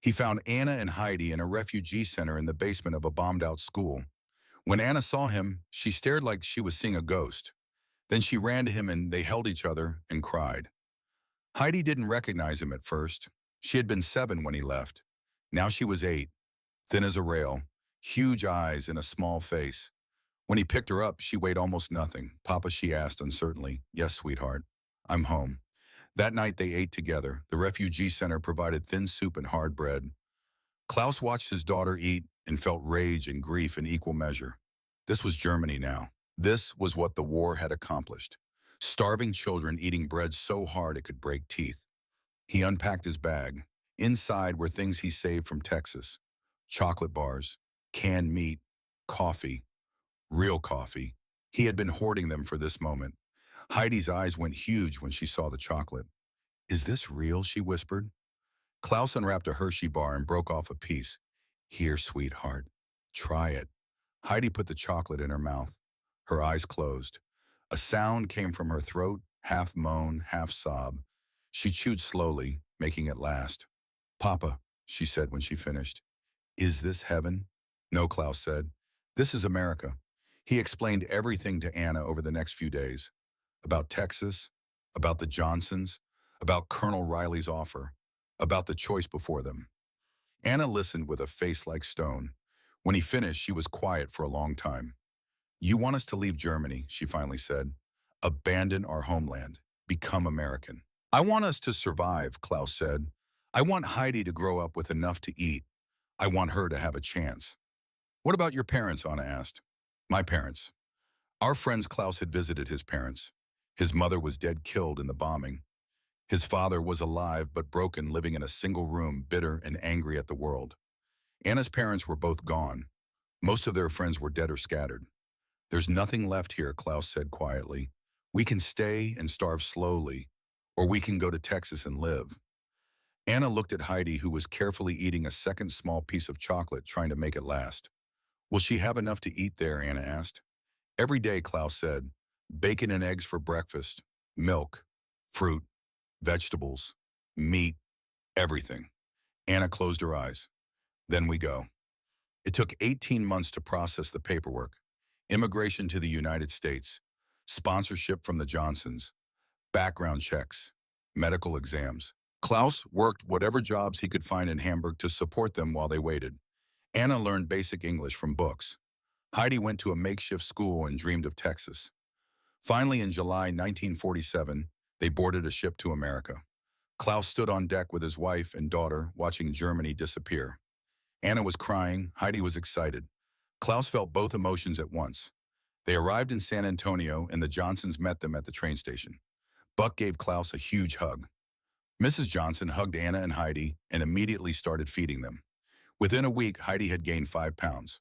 He found Anna and Heidi in a refugee center in the basement of a bombed-out school. When Anna saw him, she stared like she was seeing a ghost. Then she ran to him and they held each other and cried. Heidi didn't recognize him at first. She had been 7 when he left. Now she was 8, thin as a rail, huge eyes and a small face. When he picked her up, she weighed almost nothing. Papa, she asked uncertainly. Yes, sweetheart. I'm home. That night they ate together. The refugee center provided thin soup and hard bread. Klaus watched his daughter eat and felt rage and grief in equal measure. This was Germany now. This was what the war had accomplished. Starving children eating bread so hard it could break teeth. He unpacked his bag. Inside were things he saved from Texas. Chocolate bars, canned meat, coffee, real coffee. He had been hoarding them for this moment. Heidi's eyes went huge when she saw the chocolate. Is this real? She whispered. Klaus unwrapped a Hershey bar and broke off a piece. Here, sweetheart. Try it. Heidi put the chocolate in her mouth. Her eyes closed. A sound came from her throat, half moan, half sob. She chewed slowly, making it last. Papa, she said when she finished. Is this heaven? No, Klaus said. This is America. He explained everything to Anna over the next few days. About Texas, about the Johnsons, about Colonel Riley's offer, about the choice before them. Anna listened with a face like stone. When he finished, she was quiet for a long time. You want us to leave Germany, she finally said. Abandon our homeland. Become American. I want us to survive, Klaus said. I want Heidi to grow up with enough to eat. I want her to have a chance. What about your parents, Anna asked. My parents. Our friends Klaus had visited his parents. His mother was dead, killed in the bombing. His father was alive but broken, living in a single room, bitter and angry at the world. Anna's parents were both gone. Most of their friends were dead or scattered. There's nothing left here, Klaus said quietly. We can stay and starve slowly, or we can go to Texas and live. Anna looked at Heidi, who was carefully eating a second small piece of chocolate, trying to make it last. Will she have enough to eat there, Anna asked. Every day, Klaus said. Bacon and eggs for breakfast, milk, fruit, vegetables, meat, everything. Anna closed her eyes. Then we go. It took 18 months to process the paperwork. Immigration to the United States. sponsorship from the Johnsons, background checks, medical exams. Klaus worked whatever jobs he could find in Hamburg to support them while they waited. Anna learned basic English from books. Heidi went to a makeshift school and dreamed of Texas. Finally, in July 1947, they boarded a ship to America. Klaus stood on deck with his wife and daughter, watching Germany disappear. Anna was crying, Heidi was excited. Klaus felt both emotions at once. They arrived in San Antonio, and the Johnsons met them at the train station. Buck gave Klaus a huge hug. Mrs. Johnson hugged Anna and Heidi and immediately started feeding them. Within a week, Heidi had gained 5 pounds.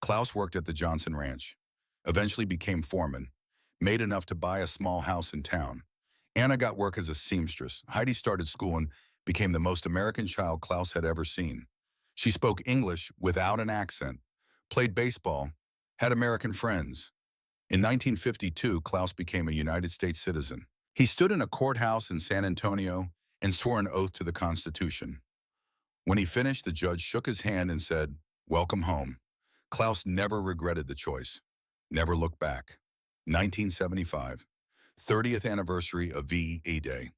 Klaus worked at the Johnson Ranch, eventually became foreman, made enough to buy a small house in town. Anna got work as a seamstress. Heidi started school and became the most American child Klaus had ever seen. She spoke English without an accent, played baseball, had American friends. In 1952, Klaus became a United States citizen. He stood in a courthouse in San Antonio and swore an oath to the Constitution. When he finished, the judge shook his hand and said, "Welcome home." Klaus never regretted the choice, never looked back. 1975, 30th anniversary of VE Day.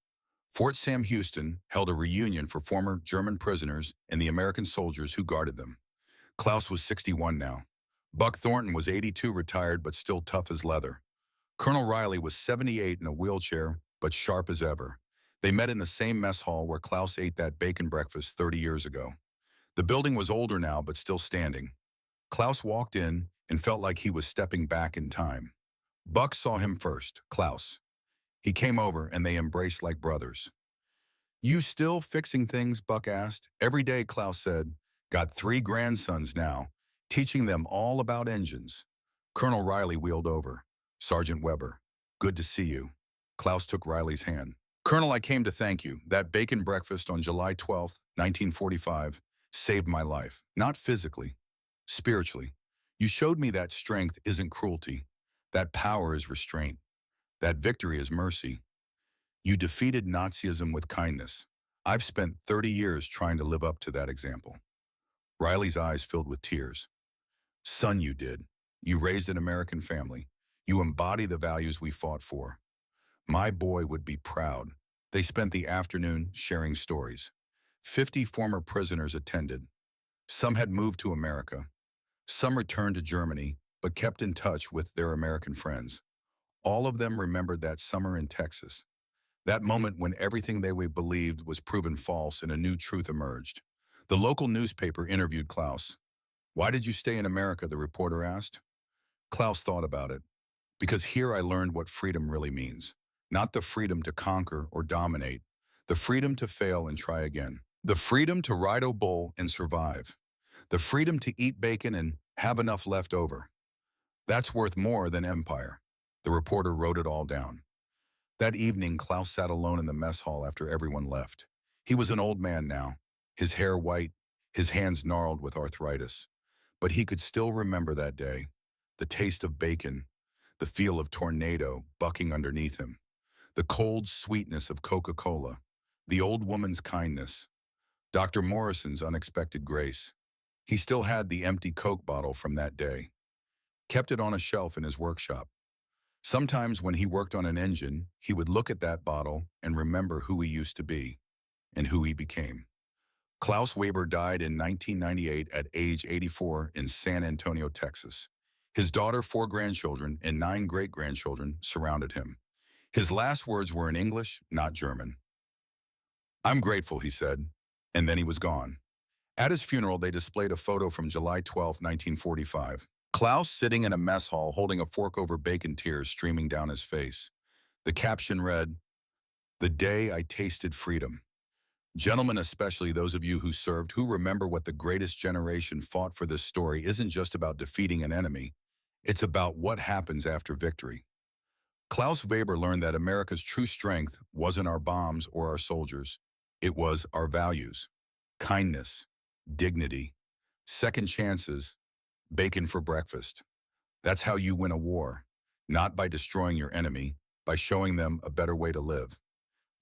Fort Sam Houston held a reunion for former German prisoners and the American soldiers who guarded them. Klaus was 61 now. Buck Thornton was 82, retired but still tough as leather. Colonel Riley was 78 in a wheelchair, but sharp as ever. They met in the same mess hall where Klaus ate that bacon breakfast 30 years ago. The building was older now, but still standing. Klaus walked in and felt like he was stepping back in time. Buck saw him first, Klaus. He came over and they embraced like brothers. "You still fixing things?" Buck asked. "Every day," Klaus said. "Got 3 grandsons now, teaching them all about engines." Colonel Riley wheeled over. "Sergeant Weber, good to see you." Klaus took Riley's hand. "Colonel, I came to thank you. That bacon breakfast on July 12, 1945, saved my life. Not physically, spiritually. You showed me that strength isn't cruelty. That power is restraint. That victory is mercy. You defeated Nazism with kindness. I've spent 30 years trying to live up to that example." Riley's eyes filled with tears. "Son, you did. You raised an American family. You embody the values we fought for. My boy would be proud." They spent the afternoon sharing stories. 50 former prisoners attended. Some had moved to America. Some returned to Germany, but kept in touch with their American friends. All of them remembered that summer in Texas. That moment when everything they believed was proven false and a new truth emerged. The local newspaper interviewed Klaus. "Why did you stay in America?" the reporter asked. Klaus thought about it. "Because here I learned what freedom really means. Not the freedom to conquer or dominate. The freedom to fail and try again. The freedom to ride a bull and survive. The freedom to eat bacon and have enough left over. That's worth more than empire." The reporter wrote it all down. That evening, Klaus sat alone in the mess hall after everyone left. He was an old man now, his hair white, his hands gnarled with arthritis. But he could still remember that day, the taste of bacon, the feel of tornado bucking underneath him, the cold sweetness of Coca-Cola, the old woman's kindness, Dr. Morrison's unexpected grace. He still had the empty Coke bottle from that day, kept it on a shelf in his workshop. Sometimes when he worked on an engine, he would look at that bottle and remember who he used to be and who he became. Klaus Weber died in 1998 at age 84 in San Antonio, Texas. His daughter, 4 grandchildren, and 9 great-grandchildren surrounded him. His last words were in English, not German. "I'm grateful," he said, and then he was gone. At his funeral, they displayed a photo from July 12, 1945. Klaus sitting in a mess hall holding a fork over bacon, tears streaming down his face. The caption read, "The day I tasted freedom." Gentlemen, especially those of you who served, who remember what the greatest generation fought for, this story isn't just about defeating an enemy. It's about what happens after victory. Klaus Weber learned that America's true strength wasn't our bombs or our soldiers. It was our values. Kindness, dignity, second chances, bacon for breakfast. That's how you win a war, not by destroying your enemy, by showing them a better way to live.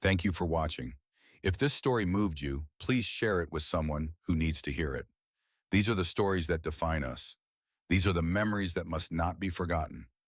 Thank you for watching. If this story moved you, please share it with someone who needs to hear it. These are the stories that define us. These are the memories that must not be forgotten.